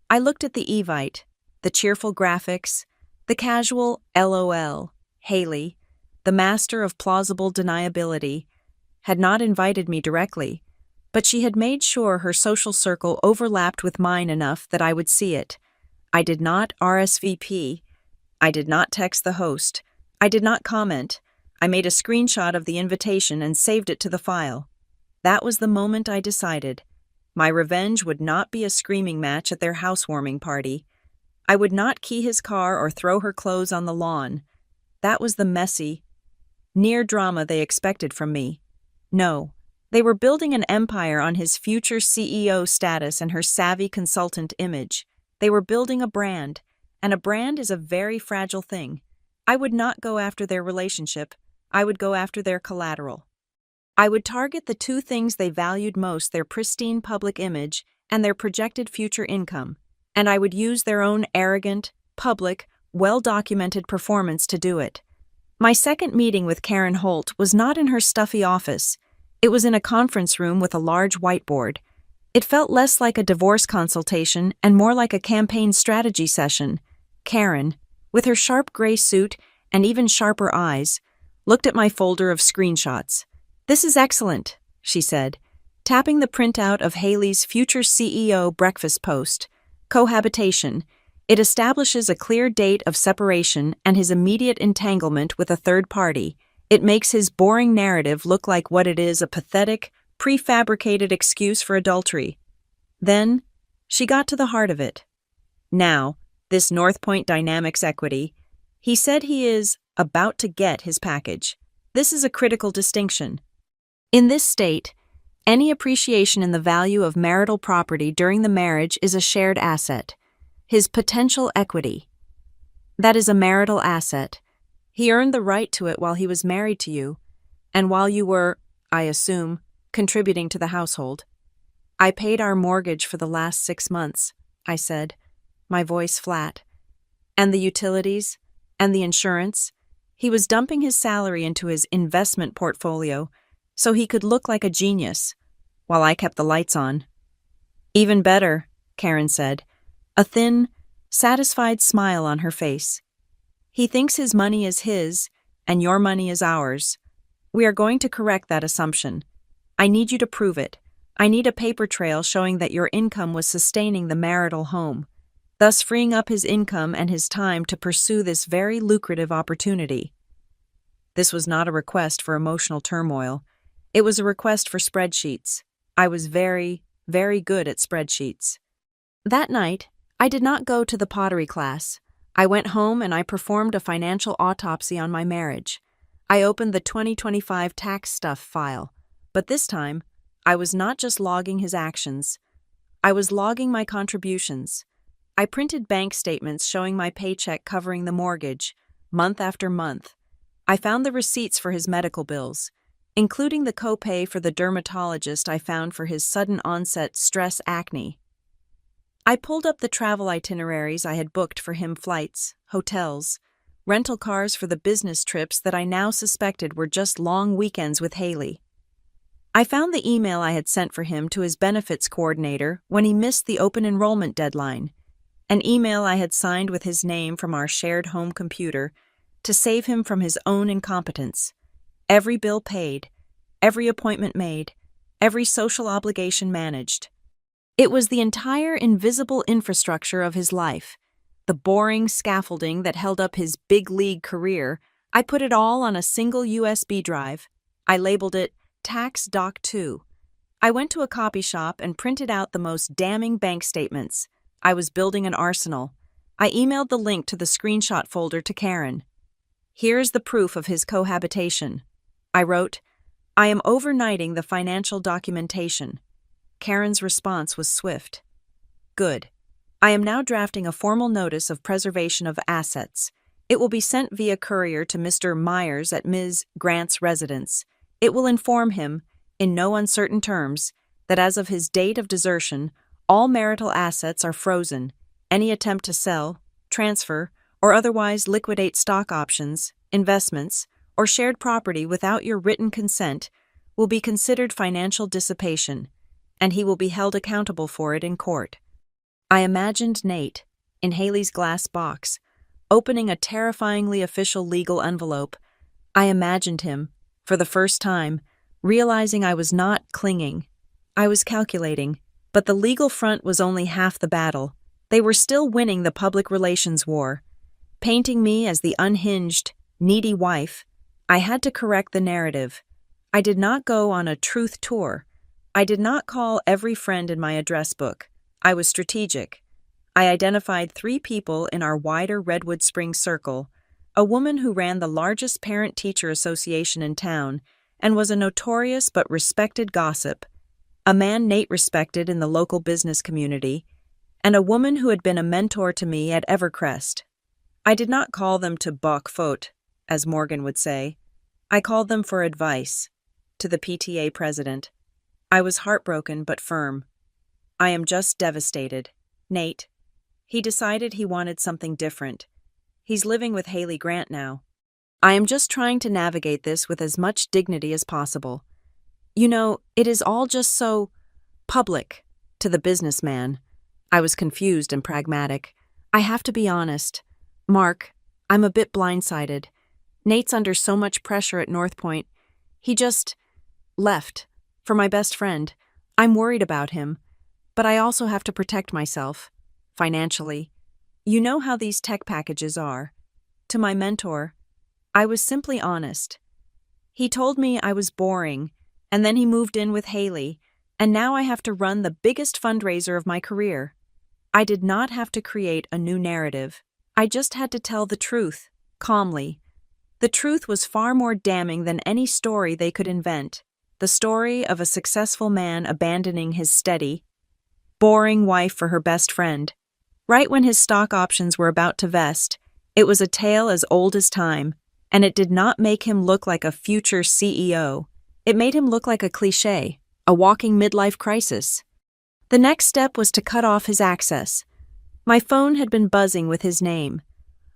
I looked at the Evite, the cheerful graphics, the casual LOL. Haley, the master of plausible deniability, had not invited me directly, but she had made sure her social circle overlapped with mine enough that I would see it. I did not RSVP. I did not text the host. I did not comment. I made a screenshot of the invitation and saved it to the file. That was the moment I decided. My revenge would not be a screaming match at their housewarming party. I would not key his car or throw her clothes on the lawn. That was the messy, near drama they expected from me. No, they were building an empire on his future CEO status and her savvy consultant image. They were building a brand, and a brand is a very fragile thing. I would not go after their relationship. I would go after their collateral. I would target the two things they valued most: their pristine public image and their projected future income. And I would use their own arrogant, public, well-documented performance to do it. My second meeting with Karen Holt was not in her stuffy office. It was in a conference room with a large whiteboard. It felt less like a divorce consultation and more like a campaign strategy session. Karen, with her sharp gray suit and even sharper eyes, looked at my folder of screenshots. "This is excellent," she said, tapping the printout of Haley's future CEO breakfast post. "Cohabitation. It establishes a clear date of separation and his immediate entanglement with a third party. It makes his boring narrative look like what it is: a pathetic, prefabricated excuse for adultery." Then, she got to the heart of it. Now, this North Point Dynamics equity, he said he is about to get his package. This is a critical distinction. In this state, any appreciation in the value of marital property during the marriage is a shared asset. His potential equity. That is a marital asset. He earned the right to it while he was married to you, and while you were, I assume, contributing to the household. "I paid our mortgage for the last 6 months," I said, my voice flat. "And the utilities, and the insurance." He was dumping his salary into his investment portfolio so he could look like a genius, while I kept the lights on. "Even better," Karen said, a thin, satisfied smile on her face. "He thinks his money is his, and your money is ours. We are going to correct that assumption. I need you to prove it. I need a paper trail showing that your income was sustaining the marital home, thus freeing up his income and his time to pursue this very lucrative opportunity." This was not a request for emotional turmoil. It was a request for spreadsheets. I was very, very good at spreadsheets. That night, I did not go to the pottery class. I went home and I performed a financial autopsy on my marriage. I opened the 2025 tax stuff file, but this time, I was not just logging his actions. I was logging my contributions. I printed bank statements showing my paycheck covering the mortgage, month after month. I found the receipts for his medical bills, including the copay for the dermatologist I found for his sudden onset stress acne. I pulled up the travel itineraries I had booked for him: flights, hotels, rental cars for the business trips that I now suspected were just long weekends with Haley. I found the email I had sent for him to his benefits coordinator when he missed the open enrollment deadline, an email I had signed with his name from our shared home computer to save him from his own incompetence. Every bill paid, every appointment made, every social obligation managed. It was the entire invisible infrastructure of his life, the boring scaffolding that held up his big league career. I put it all on a single USB drive. I labeled it Tax Doc 2. I went to a copy shop and printed out the most damning bank statements. I was building an arsenal. I emailed the link to the screenshot folder to Karen. "Here's the proof of his cohabitation." I wrote, I am overnighting the financial documentation. Karen's response was swift. Good. I am now drafting a formal notice of preservation of assets. It will be sent via courier to Mr. Myers at Ms. Grant's residence. It will inform him, in no uncertain terms, that as of his date of desertion, all marital assets are frozen. Any attempt to sell, transfer, or otherwise liquidate stock options, investments, or shared property without your written consent will be considered financial dissipation, and he will be held accountable for it in court. I imagined Nate, in Haley's glass box, opening a terrifyingly official legal envelope. I imagined him, for the first time, realizing I was not clinging. I was calculating, but the legal front was only half the battle. They were still winning the public relations war. Painting me as the unhinged, needy wife, I had to correct the narrative. I did not go on a truth tour. I did not call every friend in my address book. I was strategic. I identified 3 people in our wider Redwood Springs circle: a woman who ran the largest parent-teacher association in town and was a notorious but respected gossip, a man Nate respected in the local business community, and a woman who had been a mentor to me at Evercrest. I did not call them to bok faute, as Morgan would say. I called them for advice, to the PTA president. I was heartbroken but firm. I am just devastated. Nate. He decided he wanted something different. He's living with Haley Grant now. I am just trying to navigate this with as much dignity as possible. You know, it is all just so public to the businessman. I was confused and pragmatic. I have to be honest. Mark, I'm a bit blindsided. Nate's under so much pressure at North Point. He just left for my best friend. I'm worried about him, but I also have to protect myself financially. You know how these tech packages are. To my mentor, I was simply honest. He told me I was boring, and then he moved in with Haley, and now I have to run the biggest fundraiser of my career. I did not have to create a new narrative. I just had to tell the truth, calmly. The truth was far more damning than any story they could invent. The story of a successful man abandoning his steady, boring wife for her best friend. Right when his stock options were about to vest, it was a tale as old as time, and it did not make him look like a future CEO. It made him look like a cliché, a walking midlife crisis. The next step was to cut off his access. My phone had been buzzing with his name.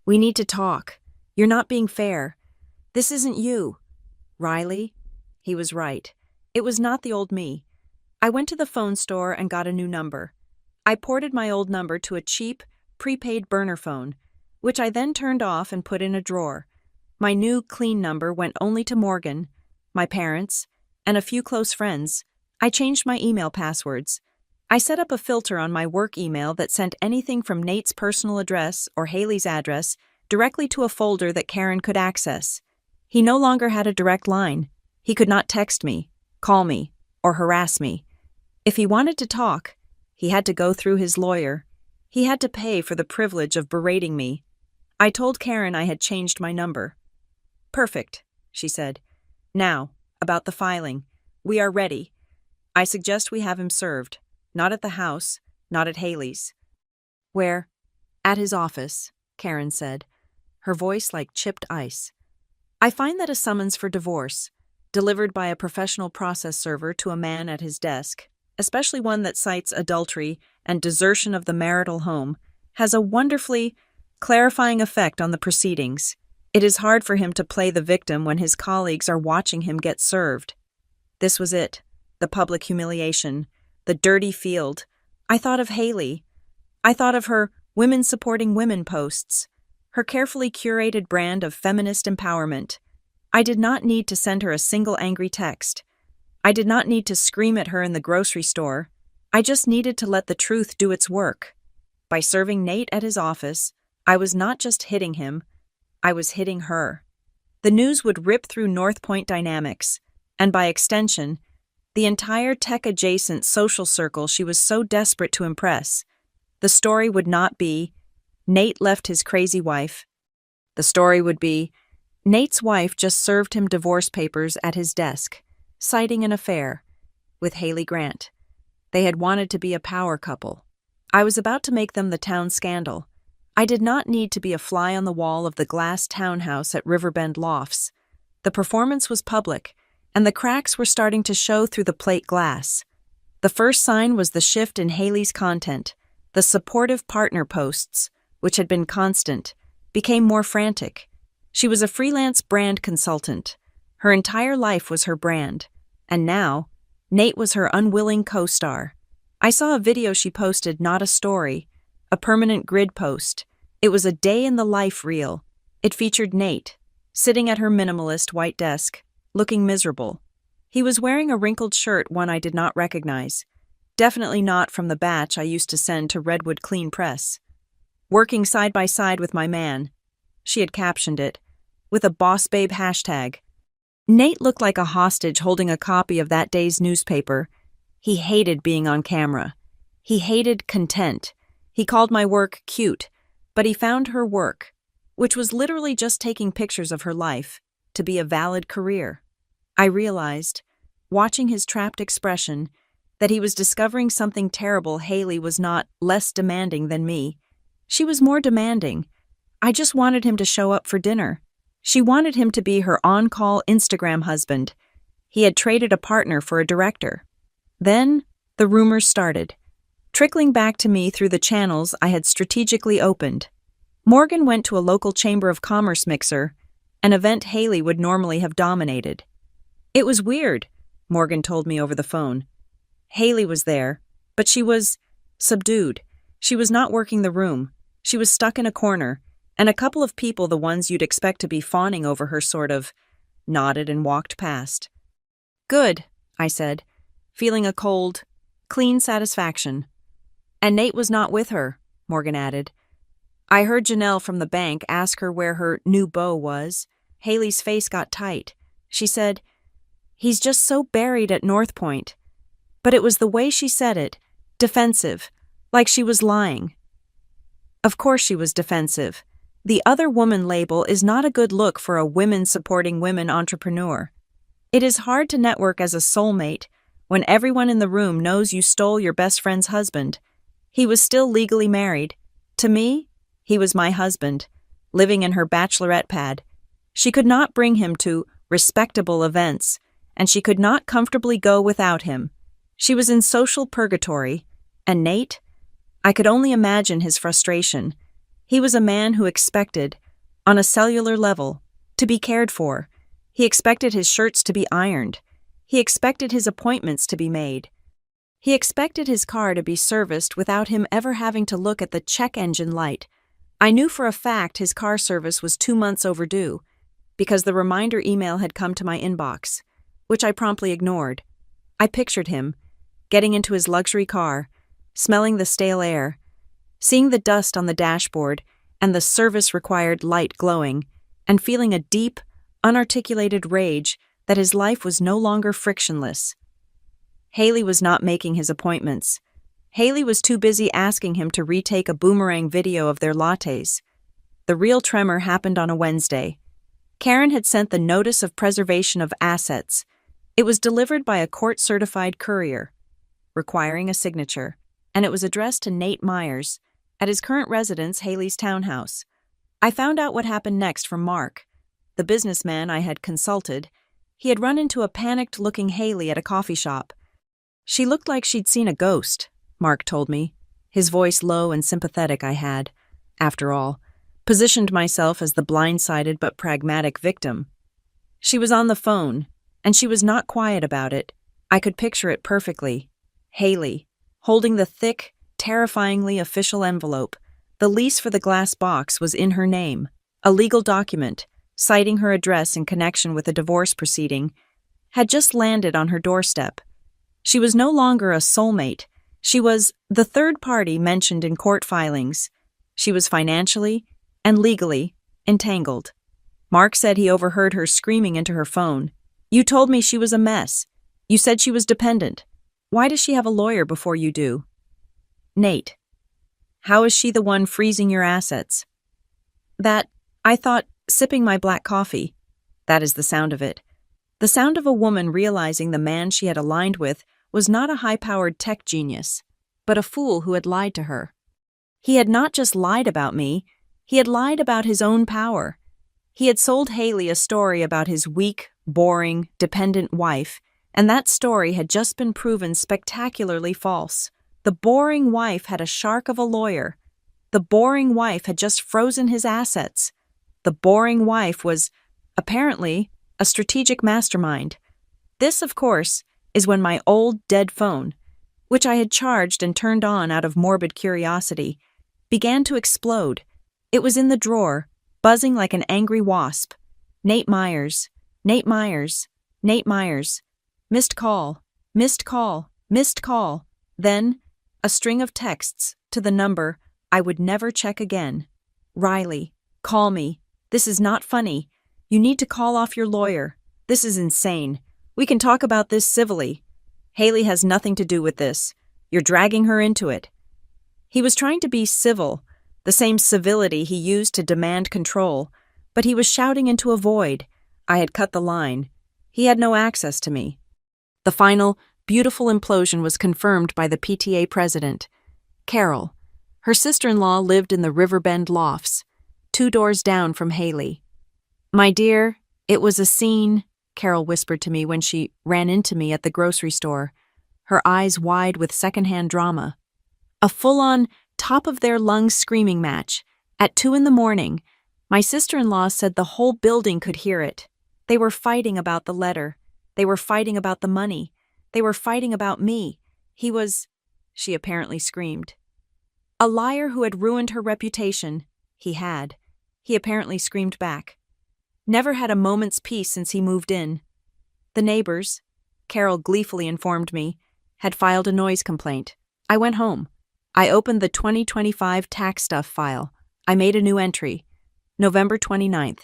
We need to talk. You're not being fair. This isn't you. Riley? He was right. It was not the old me. I went to the phone store and got a new number. I ported my old number to a cheap, prepaid burner phone, which I then turned off and put in a drawer. My new, clean number went only to Morgan, my parents, and a few close friends. I changed my email passwords. I set up a filter on my work email that sent anything from Nate's personal address or Haley's address directly to a folder that Karen could access. He no longer had a direct line. He could not text me, call me, or harass me. If he wanted to talk, he had to go through his lawyer. He had to pay for the privilege of berating me. I told Karen I had changed my number. Perfect, she said. Now, about the filing. We are ready. I suggest we have him served. Not at the house, not at Haley's. Where? At his office, Karen said, her voice like chipped ice. I find that a summons for divorce, delivered by a professional process server to a man at his desk, especially one that cites adultery and desertion of the marital home, has a wonderfully clarifying effect on the proceedings. It is hard for him to play the victim when his colleagues are watching him get served. This was it, the public humiliation, the dirty field. I thought of Haley. I thought of her women supporting women posts, her carefully curated brand of feminist empowerment. I did not need to send her a single angry text. I did not need to scream at her in the grocery store. I just needed to let the truth do its work. By serving Nate at his office, I was not just hitting him, I was hitting her. The news would rip through North Point dynamics, and by extension, the entire tech-adjacent social circle she was so desperate to impress. The story would not be, Nate left his crazy wife. The story would be, Nate's wife just served him divorce papers at his desk. citing an affair with Haley Grant. They had wanted to be a power couple. I was about to make them the town scandal. I did not need to be a fly on the wall of the glass townhouse at Riverbend Lofts. The performance was public, and the cracks were starting to show through the plate glass. The first sign was the shift in Haley's content. The supportive partner posts, which had been constant, became more frantic. She was a freelance brand consultant. Her entire life was her brand. And now, Nate was her unwilling co-star. I saw a video she posted, not a story, a permanent grid post. It was a day in the life reel. It featured Nate, sitting at her minimalist white desk, looking miserable. He was wearing a wrinkled shirt, one I did not recognize. Definitely not from the batch I used to send to Redwood Clean Press. Working side by side with my man. She had captioned it, with a boss babe hashtag. Nate looked like a hostage holding a copy of that day's newspaper. He hated being on camera. He hated content. He called my work cute, but he found her work, which was literally just taking pictures of her life, to be a valid career. I realized, watching his trapped expression, that he was discovering something terrible. Haley was not less demanding than me. She was more demanding. I just wanted him to show up for dinner. She wanted him to be her on-call Instagram husband. He had traded a partner for a director. Then, the rumors started, trickling back to me through the channels I had strategically opened. Morgan went to a local Chamber of Commerce mixer, an event Haley would normally have dominated. It was weird, Morgan told me over the phone. Haley was there, but she was subdued. She was not working the room. She was stuck in a corner, and a couple of people, the ones you'd expect to be fawning over her, sort of nodded and walked past. Good, I said, feeling a cold, clean satisfaction. And Nate was not with her, Morgan added. I heard Janelle from the bank ask her where her new beau was. Haley's face got tight. She said, "He's just so buried at North Point." But it was the way she said it, defensive, like she was lying. Of course she was defensive. The other woman label is not a good look for a women supporting women entrepreneur. It is hard to network as a soulmate when everyone in the room knows you stole your best friend's husband. He was still legally married. To me, he was my husband, living in her bachelorette pad. She could not bring him to respectable events, and she could not comfortably go without him. She was in social purgatory, and Nate? I could only imagine his frustration. He was a man who expected, on a cellular level, to be cared for. He expected his shirts to be ironed. He expected his appointments to be made. He expected his car to be serviced without him ever having to look at the check engine light. I knew for a fact his car service was 2 months overdue, because the reminder email had come to my inbox, which I promptly ignored. I pictured him, getting into his luxury car, smelling the stale air, seeing the dust on the dashboard and the service-required light glowing, and feeling a deep, unarticulated rage that his life was no longer frictionless. Haley was not making his appointments. Haley was too busy asking him to retake a boomerang video of their lattes. The real tremor happened on a Wednesday. Karen had sent the Notice of Preservation of Assets. It was delivered by a court-certified courier, requiring a signature, and it was addressed to Nate Myers, at his current residence, Haley's townhouse. I found out what happened next from Mark, the businessman I had consulted. He had run into a panicked-looking Haley at a coffee shop. She looked like she'd seen a ghost, Mark told me, his voice low and sympathetic. I had, after all, positioned myself as the blindsided but pragmatic victim. She was on the phone, and she was not quiet about it. I could picture it perfectly. Haley, holding the thick, terrifyingly official envelope. The lease for the glass box was in her name, a legal document, citing her address in connection with a divorce proceeding, had just landed on her doorstep. She was no longer a soulmate. She was the third party mentioned in court filings. She was financially and legally entangled. Mark said he overheard her screaming into her phone. "You told me she was a mess. You said she was dependent. Why does she have a lawyer before you do?" Nate, how is she the one freezing your assets? That, I thought, sipping my black coffee. That is the sound of it. The sound of a woman realizing the man she had aligned with was not a high-powered tech genius, but a fool who had lied to her. He had not just lied about me, he had lied about his own power. He had sold Haley a story about his weak, boring, dependent wife, and that story had just been proven spectacularly false. The boring wife had a shark of a lawyer. The boring wife had just frozen his assets. The boring wife was, apparently, a strategic mastermind. This, of course, is when my old dead phone, which I had charged and turned on out of morbid curiosity, began to explode. It was in the drawer, buzzing like an angry wasp. Nate Myers, Nate Myers, Nate Myers. Missed call, missed call, missed call. Then, a string of texts to the number I would never check again. Riley, call me. This is not funny. You need to call off your lawyer. This is insane. We can talk about this civilly. Haley has nothing to do with this. You're dragging her into it. He was trying to be civil, the same civility he used to demand control, but he was shouting into a void. I had cut the line. He had no access to me. The final, beautiful implosion was confirmed by the PTA president. Carol. Her sister-in-law lived in the Riverbend lofts, 2 doors down from Haley. My dear, it was a scene, Carol whispered to me when she ran into me at the grocery store, her eyes wide with secondhand drama. A full-on, top-of-their-lungs screaming match. At 2 a.m, my sister-in-law said the whole building could hear it. They were fighting about the letter. They were fighting about the money. They were fighting about me. He was, she apparently screamed. A liar who had ruined her reputation. He had. He apparently screamed back. Never had a moment's peace since he moved in. The neighbors, Carol gleefully informed me, had filed a noise complaint. I went home. I opened the 2025 tax stuff file. I made a new entry. November 29th.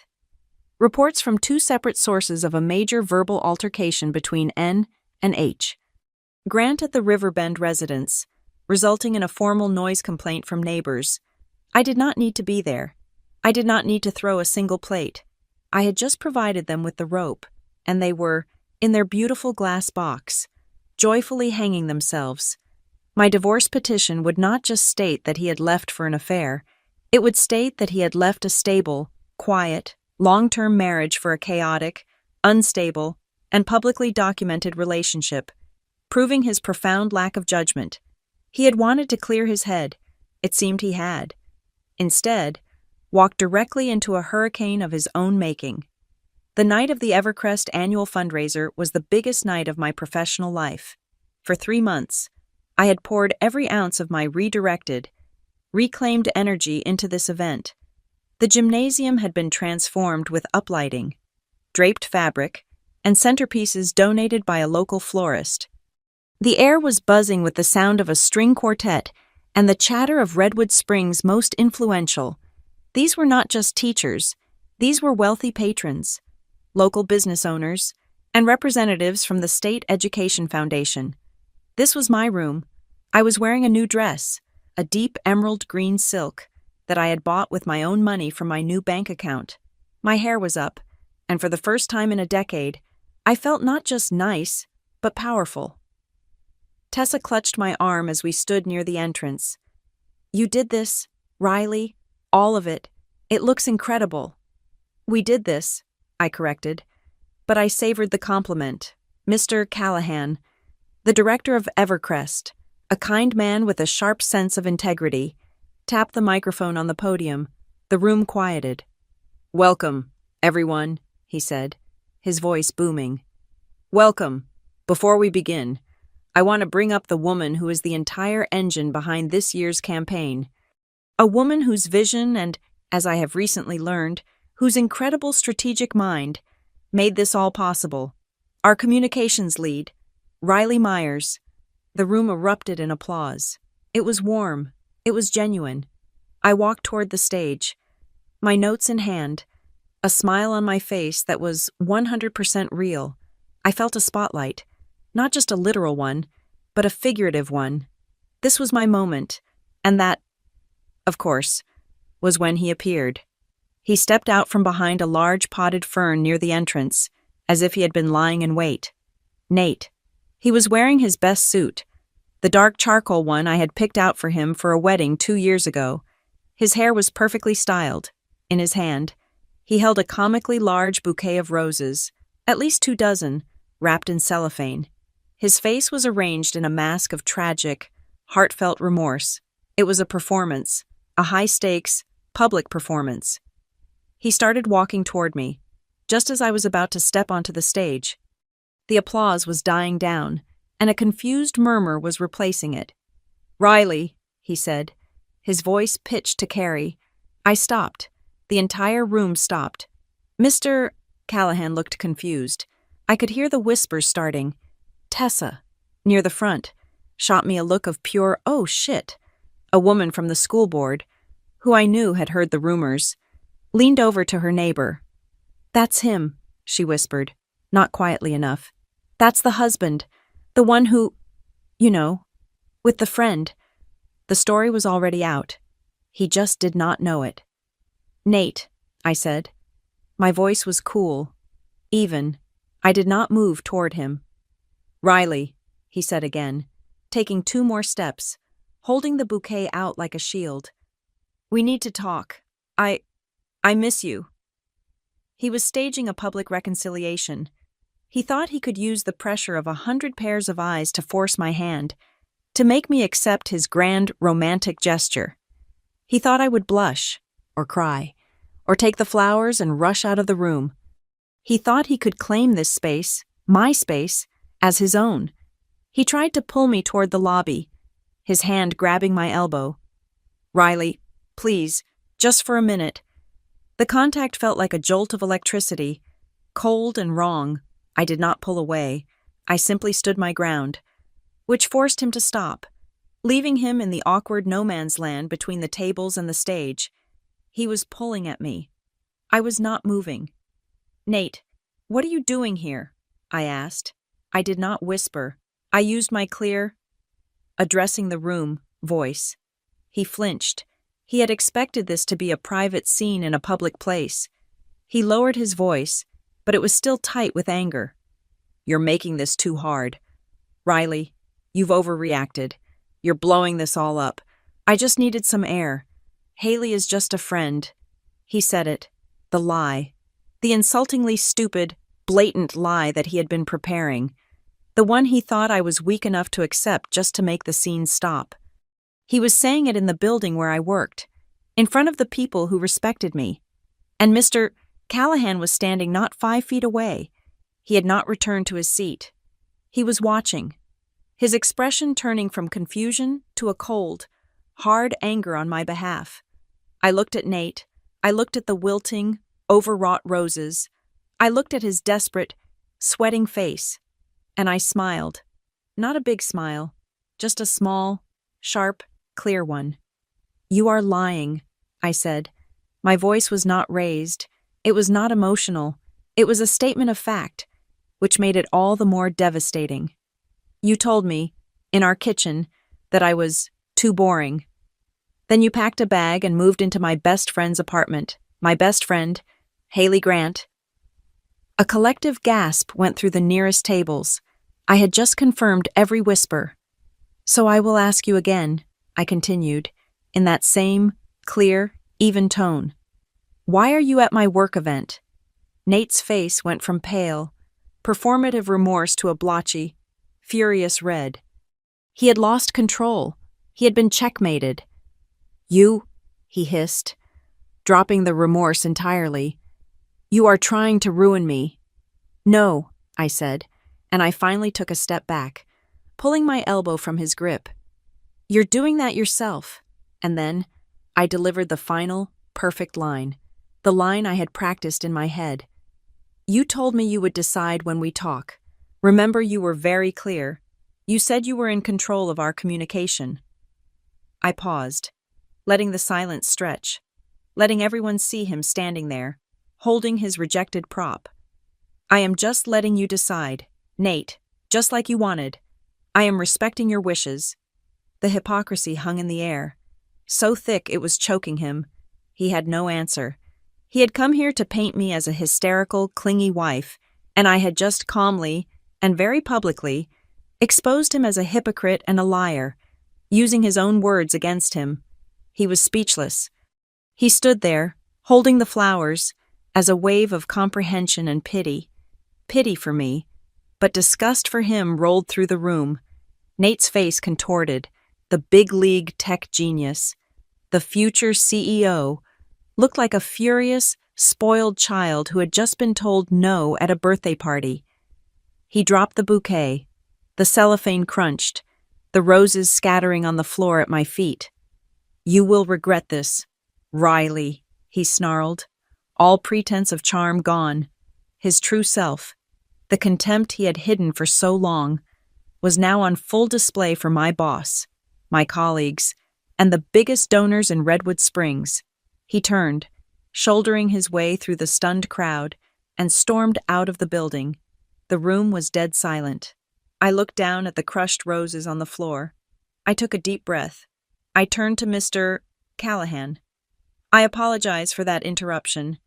Reports from 2 separate sources of a major verbal altercation between N and H. Grant at the Riverbend residence, resulting in a formal noise complaint from neighbors. I did not need to be there. I did not need to throw a single plate. I had just provided them with the rope, and they were, in their beautiful glass box, joyfully hanging themselves. My divorce petition would not just state that he had left for an affair, it would state that he had left a stable, quiet, long-term marriage for a chaotic, unstable, and publicly documented relationship, proving his profound lack of judgment. He had wanted to clear his head. It seemed he had. Instead, walked directly into a hurricane of his own making. The night of the Evercrest annual fundraiser was the biggest night of my professional life. For 3 months, I had poured every ounce of my redirected, reclaimed energy into this event. The gymnasium had been transformed with uplighting, draped fabric, and centerpieces donated by a local florist. The air was buzzing with the sound of a string quartet and the chatter of Redwood Springs' most influential. These were not just teachers, these were wealthy patrons, local business owners, and representatives from the State Education Foundation. This was my room. I was wearing a new dress, a deep emerald green silk, that I had bought with my own money from my new bank account. My hair was up, and for the first time in a decade, I felt not just nice, but powerful. Tessa clutched my arm as we stood near the entrance. You did this, Riley, all of it. It looks incredible. We did this, I corrected, but I savored the compliment. Mr. Callahan, the director of Evercrest, a kind man with a sharp sense of integrity, tapped the microphone on the podium. The room quieted. Welcome, everyone, he said, his voice booming. Welcome. Before we begin, I want to bring up the woman who is the entire engine behind this year's campaign. A woman whose vision and, as I have recently learned, whose incredible strategic mind made this all possible. Our communications lead, Riley Myers. The room erupted in applause. It was warm. It was genuine. I walked toward the stage, my notes in hand, a smile on my face that was 100% real. I felt a spotlight, not just a literal one, but a figurative one. This was my moment, and that, of course, was when he appeared. He stepped out from behind a large potted fern near the entrance, as if he had been lying in wait. Nate. He was wearing his best suit, the dark charcoal one I had picked out for him for a wedding 2 years ago. His hair was perfectly styled. In his hand, he held a comically large bouquet of roses, at least 2 dozen, wrapped in cellophane. His face was arranged in a mask of tragic, heartfelt remorse. It was a performance, a high-stakes, public performance. He started walking toward me, just as I was about to step onto the stage. The applause was dying down, and a confused murmur was replacing it. "Riley," he said, his voice pitched to Carrie. I stopped. The entire room stopped. "Mr. Callahan looked confused. I could hear the whispers starting. Tessa, near the front, shot me a look of pure, "Oh, shit." A woman from the school board, who I knew had heard the rumors, leaned over to her neighbor. "That's him," she whispered, not quietly enough. "That's the husband, the one who, with the friend." The story was already out. He just did not know it. "Nate," I said. My voice was cool, even. I did not move toward him. "Riley," he said again, taking 2 more steps, holding the bouquet out like a shield. "We need to talk. I miss you." He was staging a public reconciliation. He thought he could use the pressure of 100 pairs of eyes to force my hand, to make me accept his grand, romantic gesture. He thought I would blush, or cry, or take the flowers and rush out of the room. He thought he could claim this space, my space, as his own. He tried to pull me toward the lobby, his hand grabbing my elbow. "Riley, please, just for a minute." The contact felt like a jolt of electricity, cold and wrong. I did not pull away. I simply stood my ground, which forced him to stop, leaving him in the awkward no-man's land between the tables and the stage. He was pulling at me. I was not moving. "Nate, what are you doing here?" I asked. I did not whisper. I used my clear, addressing the room, voice. He flinched. He had expected this to be a private scene in a public place. He lowered his voice, but it was still tight with anger. "You're making this too hard. Riley, you've overreacted. You're blowing this all up. I just needed some air. Haley is just a friend." He said it. The lie. The insultingly stupid, blatant lie that he had been preparing. The one he thought I was weak enough to accept just to make the scene stop. He was saying it in the building where I worked, in front of the people who respected me. And Mr. Callahan was standing not 5 feet away. He had not returned to his seat. He was watching, his expression turning from confusion to a cold, hard anger on my behalf. I looked at Nate. I looked at the wilting, overwrought roses. I looked at his desperate, sweating face. And I smiled. Not a big smile, just a small, sharp, clear one. "You are lying," I said. My voice was not raised. It was not emotional. It was a statement of fact, which made it all the more devastating. "You told me, in our kitchen, that I was too boring. Then you packed a bag and moved into my best friend's apartment. My best friend, Haley Grant." A collective gasp went through the nearest tables. I had just confirmed every whisper. "So I will ask you again," I continued, in that same, clear, even tone. "Why are you at my work event?" Nate's face went from pale, performative remorse to a blotchy, furious red. He had lost control. He had been checkmated. "You," he hissed, dropping the remorse entirely. "You are trying to ruin me." "No," I said, and I finally took a step back, pulling my elbow from his grip. "You're doing that yourself." And then I delivered the final, perfect line, the line I had practiced in my head. "You told me you would decide when we talk. Remember, you were very clear. You said you were in control of our communication." I paused, letting the silence stretch, letting everyone see him standing there, holding his rejected prop. "I am just letting you decide, Nate, just like you wanted. I am respecting your wishes." The hypocrisy hung in the air, so thick it was choking him. He had no answer. He had come here to paint me as a hysterical, clingy wife. and I had just calmly, and very publicly, exposed him as a hypocrite and a liar, using his own words against him. He was speechless. He stood there, holding the flowers, as a wave of comprehension and pity. Pity for me, but disgust for him rolled through the room. Nate's face contorted. The big league tech genius, the future CEO, looked like a furious, spoiled child who had just been told no at a birthday party. He dropped the bouquet. The cellophane crunched, the roses scattering on the floor at my feet. "You will regret this, Riley," he snarled, all pretense of charm gone. His true self, the contempt he had hidden for so long, was now on full display for my boss, my colleagues, and the biggest donors in Redwood Springs. He turned, shouldering his way through the stunned crowd, and stormed out of the building. The room was dead silent. I looked down at the crushed roses on the floor. I took a deep breath. I turned to Mr. Callahan. "I apologize for that interruption.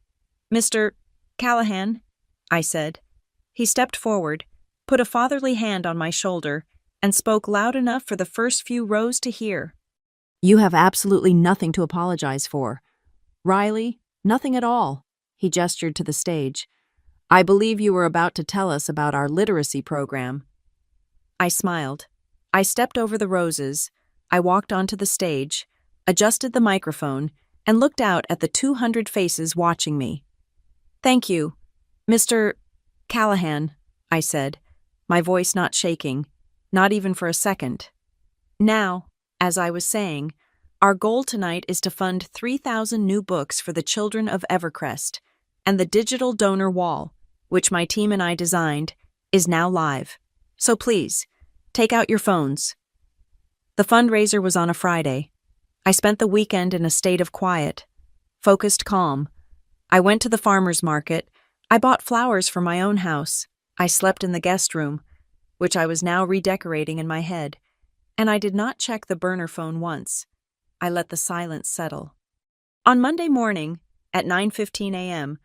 Mr. Callahan," I said. He stepped forward, put a fatherly hand on my shoulder, and spoke loud enough for the first few rows to hear. "You have absolutely nothing to apologize for. Riley, nothing at all." He gestured to the stage. "I believe you were about to tell us about our literacy program." I smiled. I stepped over the roses. I walked onto the stage, adjusted the microphone, and looked out at the 200 faces watching me. "Thank you, Mr. Callahan," I said, my voice not shaking, not even for a second. "Now, as I was saying, our goal tonight is to fund 3,000 new books for the children of Evercrest, and the digital donor wall, which my team and I designed, is now live. So please, take out your phones." The fundraiser was on a Friday. I spent the weekend in a state of quiet, focused calm. I went to the farmer's market. I bought flowers for my own house. I slept in the guest room, which I was now redecorating in my head, and I did not check the burner phone once. I let the silence settle. On Monday morning, at 9:15 a.m.,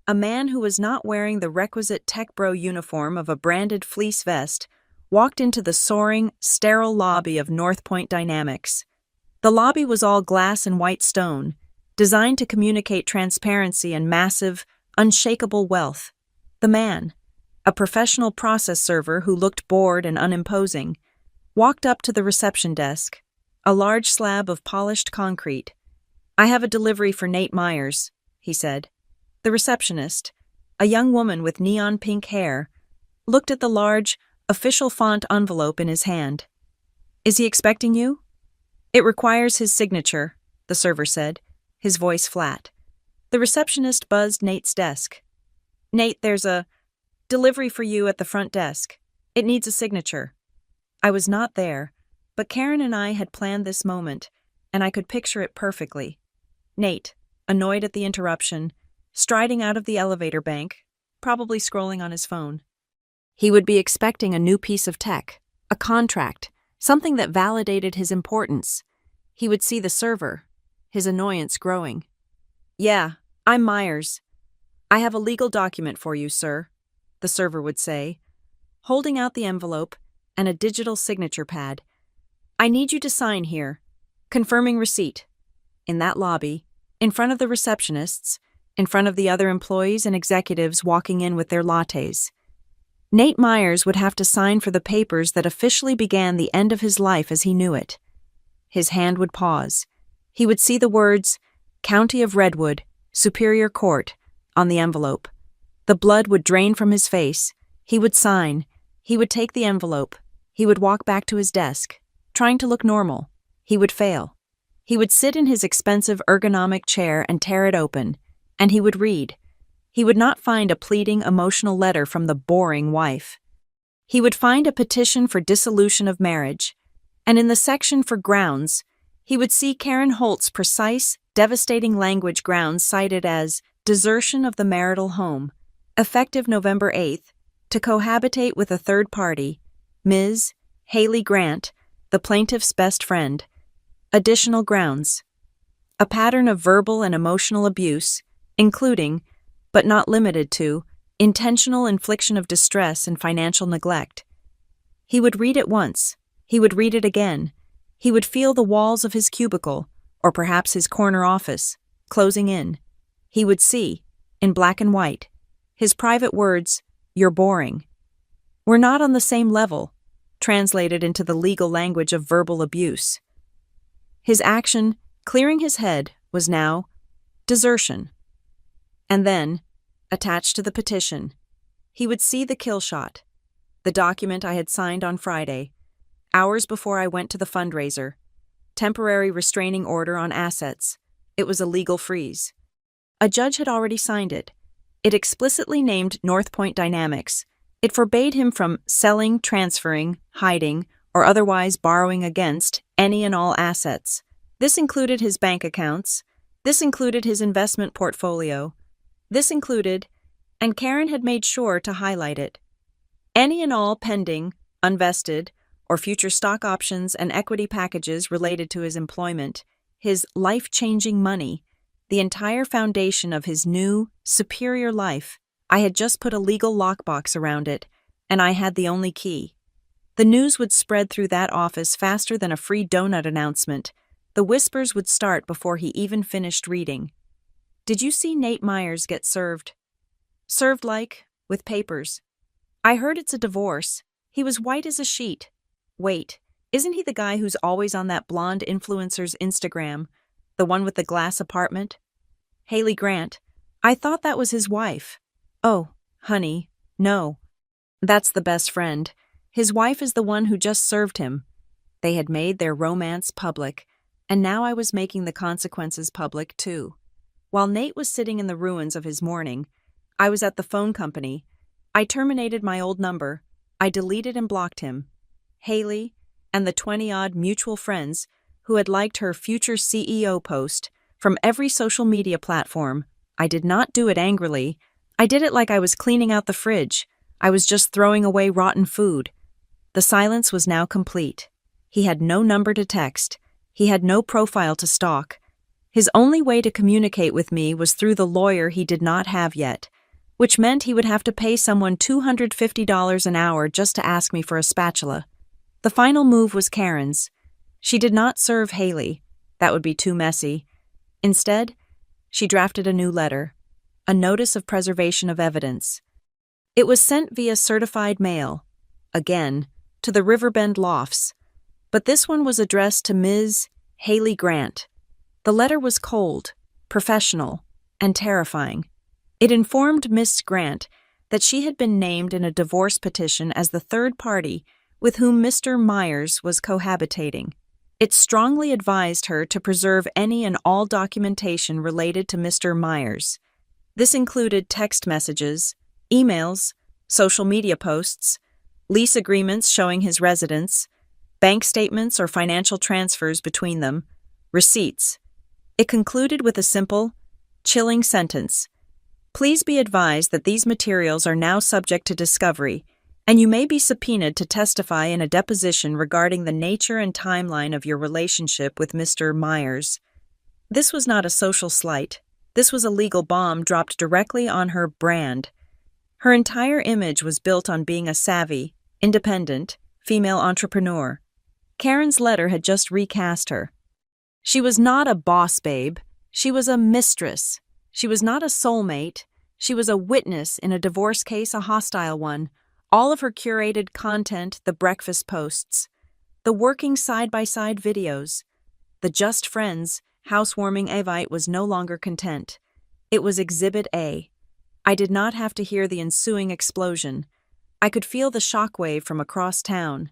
a man who was not wearing the requisite tech bro uniform of a branded fleece vest walked into the soaring, sterile lobby of North Point Dynamics. The lobby was all glass and white stone, designed to communicate transparency and massive, unshakable wealth. The man, a professional process server who looked bored and unimposing, walked up to the reception desk, a large slab of polished concrete. "I have a delivery for Nate Myers," he said. The receptionist, a young woman with neon pink hair, looked at the large, official font envelope in his hand. "Is he expecting you?" "It requires his signature," the server said, his voice flat. The receptionist buzzed Nate's desk. "Nate, there's a delivery for you at the front desk. It needs a signature." I was not there, but Karen and I had planned this moment, and I could picture it perfectly. Nate, annoyed at the interruption, striding out of the elevator bank, probably scrolling on his phone. He would be expecting a new piece of tech, a contract, something that validated his importance. He would see the server, his annoyance growing. "Yeah, I'm Myers. I have a legal document for you, sir," the server would say, holding out the envelope and a digital signature pad. "I need you to sign here, confirming receipt." In that lobby, in front of the receptionists, in front of the other employees and executives walking in with their lattes. Nate Myers would have to sign for the papers that officially began the end of his life as he knew it. His hand would pause. He would see the words, "County of Redwood, Superior Court," on the envelope. The blood would drain from his face. He would sign. He would take the envelope. He would walk back to his desk, trying to look normal. He would fail. He would sit in his expensive ergonomic chair and tear it open, and he would read. He would not find a pleading, emotional letter from the boring wife. He would find a petition for dissolution of marriage, and in the section for grounds, he would see Karen Holt's precise, devastating language grounds cited as desertion of the marital home, effective November 8th, to cohabitate with a third party, Ms. Haley Grant, the plaintiff's best friend. Additional grounds. A pattern of verbal and emotional abuse, including, but not limited to, intentional infliction of distress and financial neglect. He would read it once. He would read it again. He would feel the walls of his cubicle, or perhaps his corner office, closing in. He would see, in black and white, his private words, "You're boring." We're not on the same level, translated into the legal language of verbal abuse. His action, clearing his head, was now desertion. And then, attached to the petition, he would see the kill shot, the document I had signed on Friday, hours before I went to the fundraiser. Temporary restraining order on assets. It was a legal freeze. A judge had already signed it. It explicitly named North Point Dynamics. It forbade him from selling, transferring, hiding, or otherwise borrowing against any and all assets. This included his bank accounts. This included his investment portfolio. This included, and Karen had made sure to highlight it, any and all pending, unvested, or future stock options and equity packages related to his employment, his life-changing money, the entire foundation of his new, superior life. I had just put a legal lockbox around it, and I had the only key. The news would spread through that office faster than a free donut announcement. The whispers would start before he even finished reading. "Did you see Nate Myers get served?" "Served like, with papers." "I heard it's a divorce. He was white as a sheet." "Wait, isn't he the guy who's always on that blonde influencer's Instagram? The one with the glass apartment?" "Haley Grant. I thought that was his wife." "Oh, honey, no. That's the best friend. His wife is the one who just served him." They had made their romance public, and now I was making the consequences public too. While Nate was sitting in the ruins of his mourning, I was at the phone company. I terminated my old number. I deleted and blocked him. Haley and the 20-odd mutual friends who had liked her future CEO post from every social media platform. I did not do it angrily. I did it like I was cleaning out the fridge. I was just throwing away rotten food. The silence was now complete. He had no number to text. He had no profile to stalk. His only way to communicate with me was through the lawyer he did not have yet, which meant he would have to pay someone $250 an hour just to ask me for a spatula. The final move was Karen's. She did not serve Haley. That would be too messy. Instead, she drafted a new letter, a notice of preservation of evidence. It was sent via certified mail, again, to the Riverbend Lofts, but this one was addressed to Ms. Haley Grant. The letter was cold, professional, and terrifying. It informed Miss Grant that she had been named in a divorce petition as the third party with whom Mr. Myers was cohabitating. It strongly advised her to preserve any and all documentation related to Mr. Myers. This included text messages, emails, social media posts, lease agreements showing his residence, bank statements or financial transfers between them, receipts. It concluded with a simple, chilling sentence. "Please be advised that these materials are now subject to discovery, and you may be subpoenaed to testify in a deposition regarding the nature and timeline of your relationship with Mr. Myers." This was not a social slight. This was a legal bomb dropped directly on her brand. Her entire image was built on being a savvy, independent, female entrepreneur. Karen's letter had just recast her. She was not a boss babe. She was a mistress. She was not a soulmate. She was a witness in a divorce case, a hostile one. All of her curated content, the breakfast posts, the working side-by-side videos, the just friends, housewarming Evite was no longer content. It was Exhibit A. I did not have to hear the ensuing explosion. I could feel the shockwave from across town.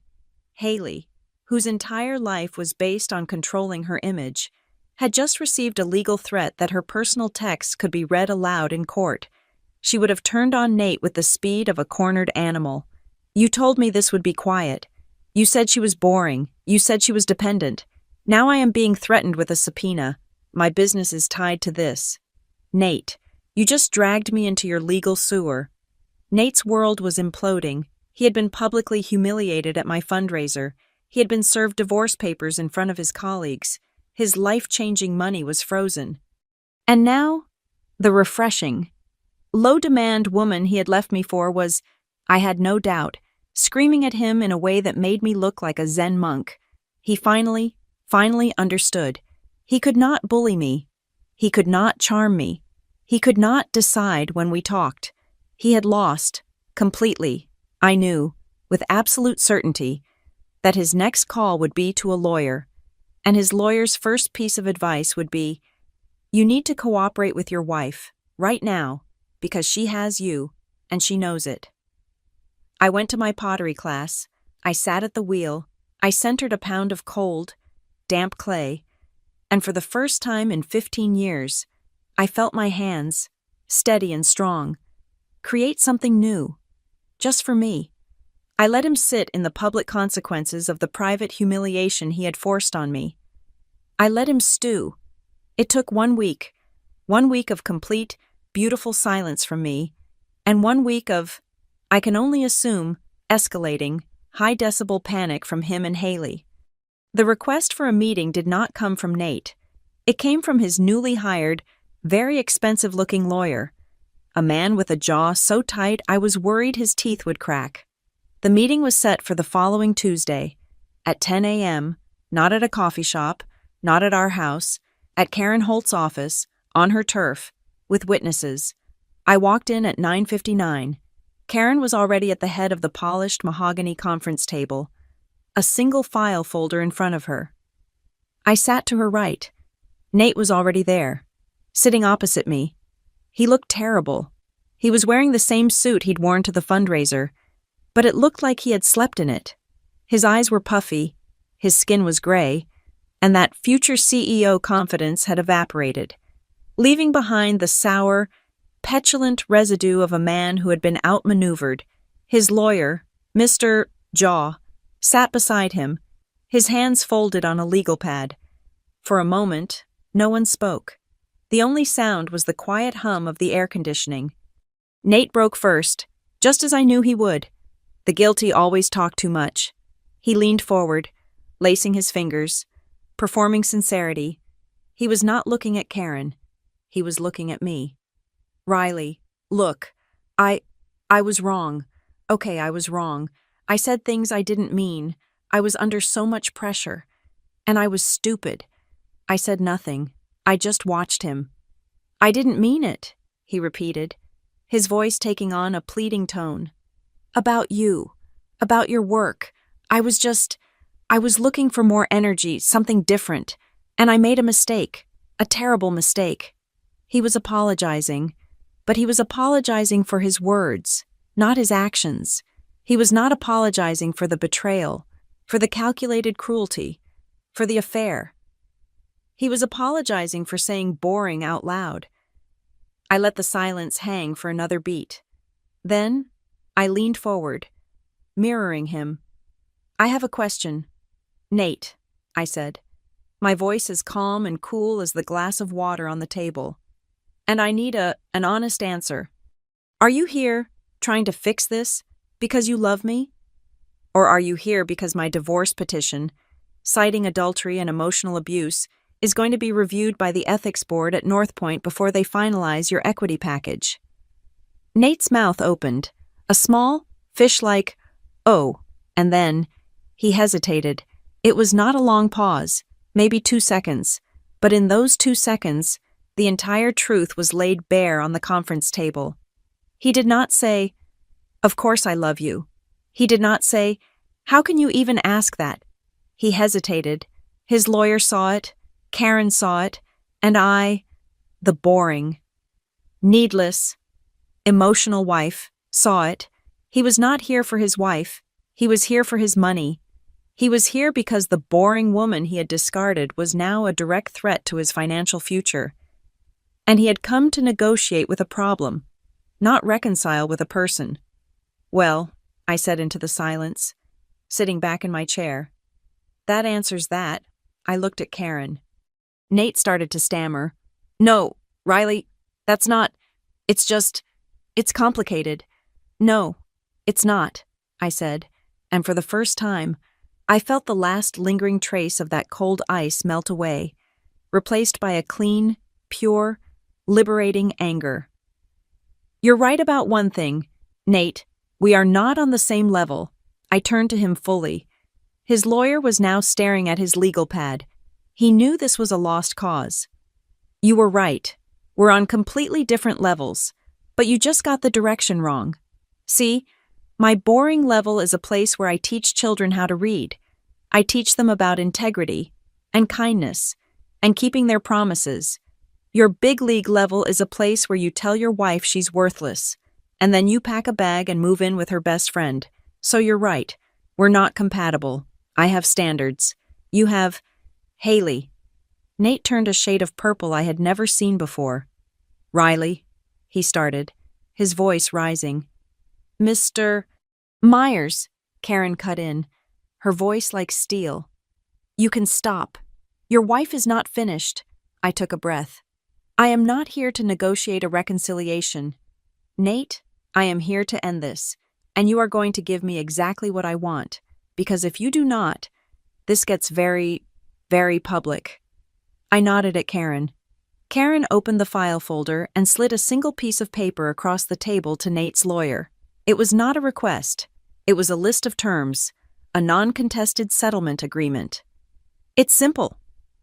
Haley, whose entire life was based on controlling her image, had just received a legal threat that her personal texts could be read aloud in court. She would have turned on Nate with the speed of a cornered animal. "You told me this would be quiet. You said she was boring. You said she was dependent. Now I am being threatened with a subpoena. My business is tied to this. Nate, you just dragged me into your legal sewer." Nate's world was imploding. He had been publicly humiliated at my fundraiser. He had been served divorce papers in front of his colleagues. His life-changing money was frozen. And now, the refreshing, low-demand woman he had left me for was, I had no doubt, screaming at him in a way that made me look like a Zen monk. He finally understood. He could not bully me. He could not charm me. He could not decide when we talked. He had lost, completely. I knew, with absolute certainty, that his next call would be to a lawyer, and his lawyer's first piece of advice would be, you need to cooperate with your wife, right now, because she has you, and she knows it. I went to my pottery class. I sat at the wheel. I centered a pound of cold, damp clay, and for the first time in 15 years, I felt my hands, steady and strong, create something new, just for me. I let him sit in the public consequences of the private humiliation he had forced on me. I let him stew. It took 1 week of complete, beautiful silence from me, and 1 week of, I can only assume, escalating, high-decibel panic from him and Haley. The request for a meeting did not come from Nate. It came from his newly hired, very expensive-looking lawyer, a man with a jaw so tight I was worried his teeth would crack. The meeting was set for the following Tuesday, at 10 a.m., not at a coffee shop, not at our house, at Karen Holt's office, on her turf, with witnesses. I walked in at 9:59. Karen was already at the head of the polished mahogany conference table, a single file folder in front of her. I sat to her right. Nate was already there, sitting opposite me. He looked terrible. He was wearing the same suit he'd worn to the fundraiser, but it looked like he had slept in it. His eyes were puffy, his skin was gray, and that future CEO confidence had evaporated, leaving behind the sour, petulant residue of a man who had been outmaneuvered. His lawyer, Mr. Jaw, sat beside him, his hands folded on a legal pad. For a moment, no one spoke. The only sound was the quiet hum of the air conditioning. Nate broke first, just as I knew he would. The guilty always talk too much. He leaned forward, lacing his fingers, performing sincerity. He was not looking at Karen. He was looking at me. Riley, look, I was wrong. Okay, I was wrong. I said things I didn't mean. I was under so much pressure. And I was stupid. I said nothing. I just watched him. I didn't mean it, he repeated, his voice taking on a pleading tone. About you. About your work. I was looking for more energy, something different, and I made a mistake. A terrible mistake. He was apologizing, but he was apologizing for his words, not his actions. He was not apologizing for the betrayal, for the calculated cruelty, for the affair. He was apologizing for saying boring out loud. I let the silence hang for another beat. Then, I leaned forward, mirroring him. I have a question. Nate, I said, my voice as calm and cool as the glass of water on the table. And I need an honest answer. Are you here, trying to fix this, because you love me? Or are you here because my divorce petition, citing adultery and emotional abuse, is going to be reviewed by the ethics board at North Point before they finalize your equity package? Nate's mouth opened, a small, fish-like, "Oh," and then he hesitated. It was not a long pause, maybe 2 seconds, but in those 2 seconds, the entire truth was laid bare on the conference table. He did not say, "Of course I love you." He did not say, "How can you even ask that?" He hesitated. His lawyer saw it, Karen saw it, and I, the boring, needless, emotional wife, saw it. He was not here for his wife. He was here for his money. He was here because the boring woman he had discarded was now a direct threat to his financial future. And he had come to negotiate with a problem, not reconcile with a person. Well, I said into the silence, sitting back in my chair. That answers that. I looked at Karen. Nate started to stammer. No, Riley, that's not. It's complicated. No, it's not, I said, and for the first time, I felt the last lingering trace of that cold ice melt away, replaced by a clean, pure, liberating anger. You're right about one thing, Nate. We are not on the same level. I turned to him fully. His lawyer was now staring at his legal pad. He knew this was a lost cause. You were right. We're on completely different levels, but you just got the direction wrong. See, my boring level is a place where I teach children how to read. I teach them about integrity and kindness and keeping their promises. Your big league level is a place where you tell your wife she's worthless, and then you pack a bag and move in with her best friend. So you're right. We're not compatible. I have standards. You have... Haley. Nate turned a shade of purple I had never seen before. Riley, he started, his voice rising. Mr. Myers, Karen cut in, her voice like steel. You can stop. Your wife is not finished. I took a breath. I am not here to negotiate a reconciliation. Nate, I am here to end this, and you are going to give me exactly what I want, because if you do not, this gets very, very public. I nodded at Karen. Karen opened the file folder and slid a single piece of paper across the table to Nate's lawyer. It was not a request. It was a list of terms, a non-contested settlement agreement. It's simple,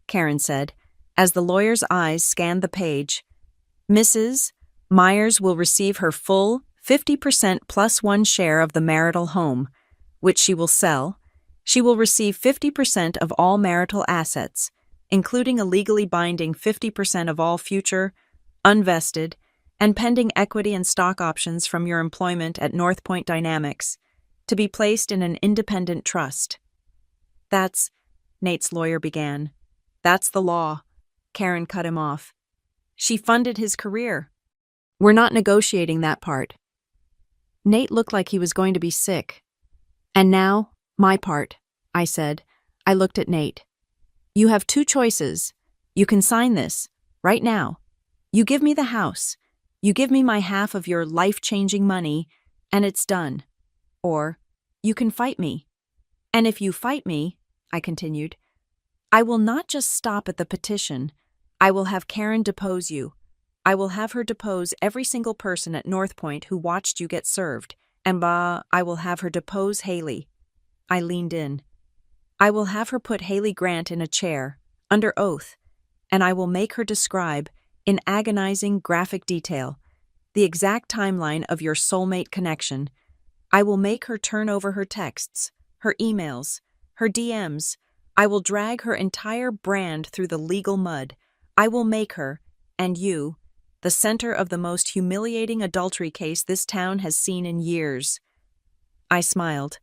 Karen said, as the lawyer's eyes scanned the page. Mrs. Myers will receive her full 50% plus one share of the marital home, which she will sell. She will receive 50% of all marital assets, including a legally binding 50% of all future, unvested, and pending equity and stock options from your employment at Northpoint Dynamics, to be placed in an independent trust. That's, Nate's lawyer began. That's the law. Karen cut him off. She funded his career. We're not negotiating that part. Nate looked like he was going to be sick. And now, my part, I said. I looked at Nate. You have two choices. You can sign this, right now. You give me the house. You give me my half of your life-changing money, and it's done. Or, you can fight me. And if you fight me, I continued, I will not just stop at the petition. I will have Karen depose you. I will have her depose every single person at Northpoint who watched you get served. And I will have her depose Haley. I leaned in. I will have her put Haley Grant in a chair, under oath, and I will make her describe, in agonizing graphic detail, the exact timeline of your soulmate connection. I will make her turn over her texts, her emails, her DMs. I will drag her entire brand through the legal mud. I will make her, and you, the center of the most humiliating adultery case this town has seen in years. I smiled.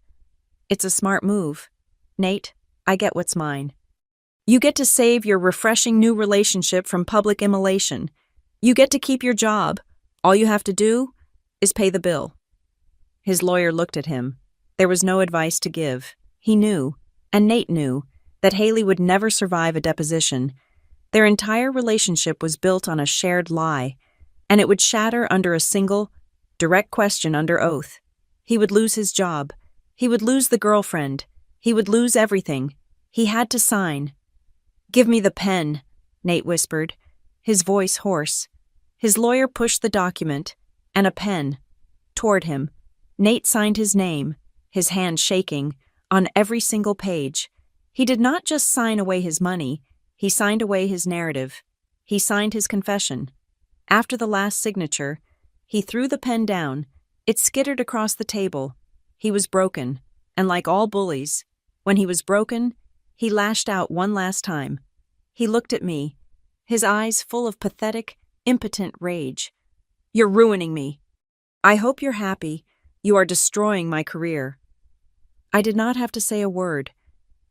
It's a smart move. Nate, I get what's mine. You get to save your refreshing new relationship from public immolation. You get to keep your job. All you have to do is pay the bill. His lawyer looked at him. There was no advice to give. He knew, and Nate knew, that Haley would never survive a deposition. Their entire relationship was built on a shared lie, and it would shatter under a single, direct question under oath. He would lose his job. He would lose the girlfriend. He would lose everything. He had to sign. Give me the pen, Nate whispered, his voice hoarse. His lawyer pushed the document, and a pen, toward him. Nate signed his name, his hand shaking, on every single page. He did not just sign away his money, he signed away his narrative. He signed his confession. After the last signature, he threw the pen down. It skittered across the table. He was broken, and like all bullies, when he was broken, he lashed out one last time. He looked at me, his eyes full of pathetic, impotent rage. You're ruining me. I hope you're happy. You are destroying my career. I did not have to say a word.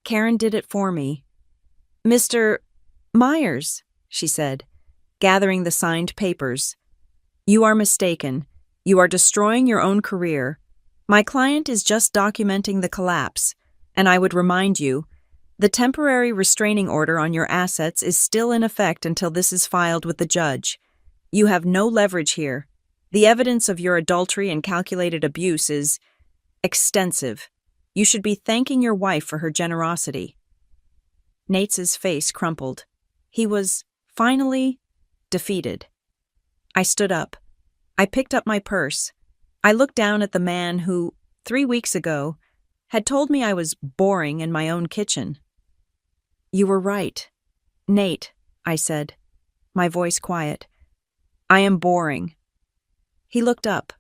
Karen did it for me. Mr. Myers, she said, gathering the signed papers. You are mistaken. You are destroying your own career. My client is just documenting the collapse, and I would remind you, the temporary restraining order on your assets is still in effect until this is filed with the judge. You have no leverage here. The evidence of your adultery and calculated abuse is extensive. You should be thanking your wife for her generosity. Nate's face crumpled. He was, finally, defeated. I stood up. I picked up my purse. I looked down at the man who, 3 weeks ago, had told me I was boring in my own kitchen. You were right. Nate, I said, my voice quiet. I am boring. He looked up,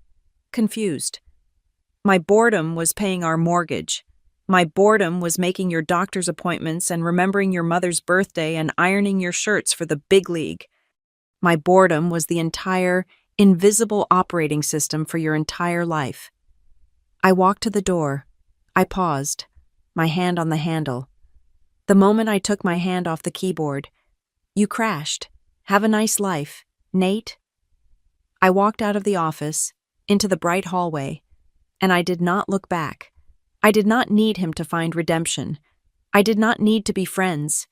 confused. My boredom was paying our mortgage. My boredom was making your doctor's appointments and remembering your mother's birthday and ironing your shirts for the big league. My boredom was the entire, invisible operating system for your entire life. I walked to the door. I paused, my hand on the handle. The moment I took my hand off the keyboard, you crashed. Have a nice life, Nate. I walked out of the office, into the bright hallway, and I did not look back. I did not need him to find redemption. I did not need to be friends.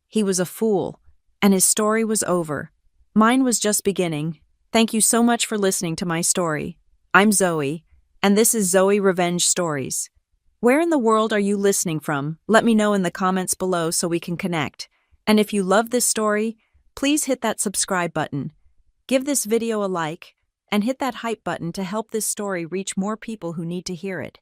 He was a fool, and his story was over. Mine was just beginning. Thank you so much for listening to my story. I'm Zoe, and this is Zoe Revenge Stories. Where in the world are you listening from? Let me know in the comments below so we can connect. And if you love this story, please hit that subscribe button. Give this video a like, and hit that hype button to help this story reach more people who need to hear it.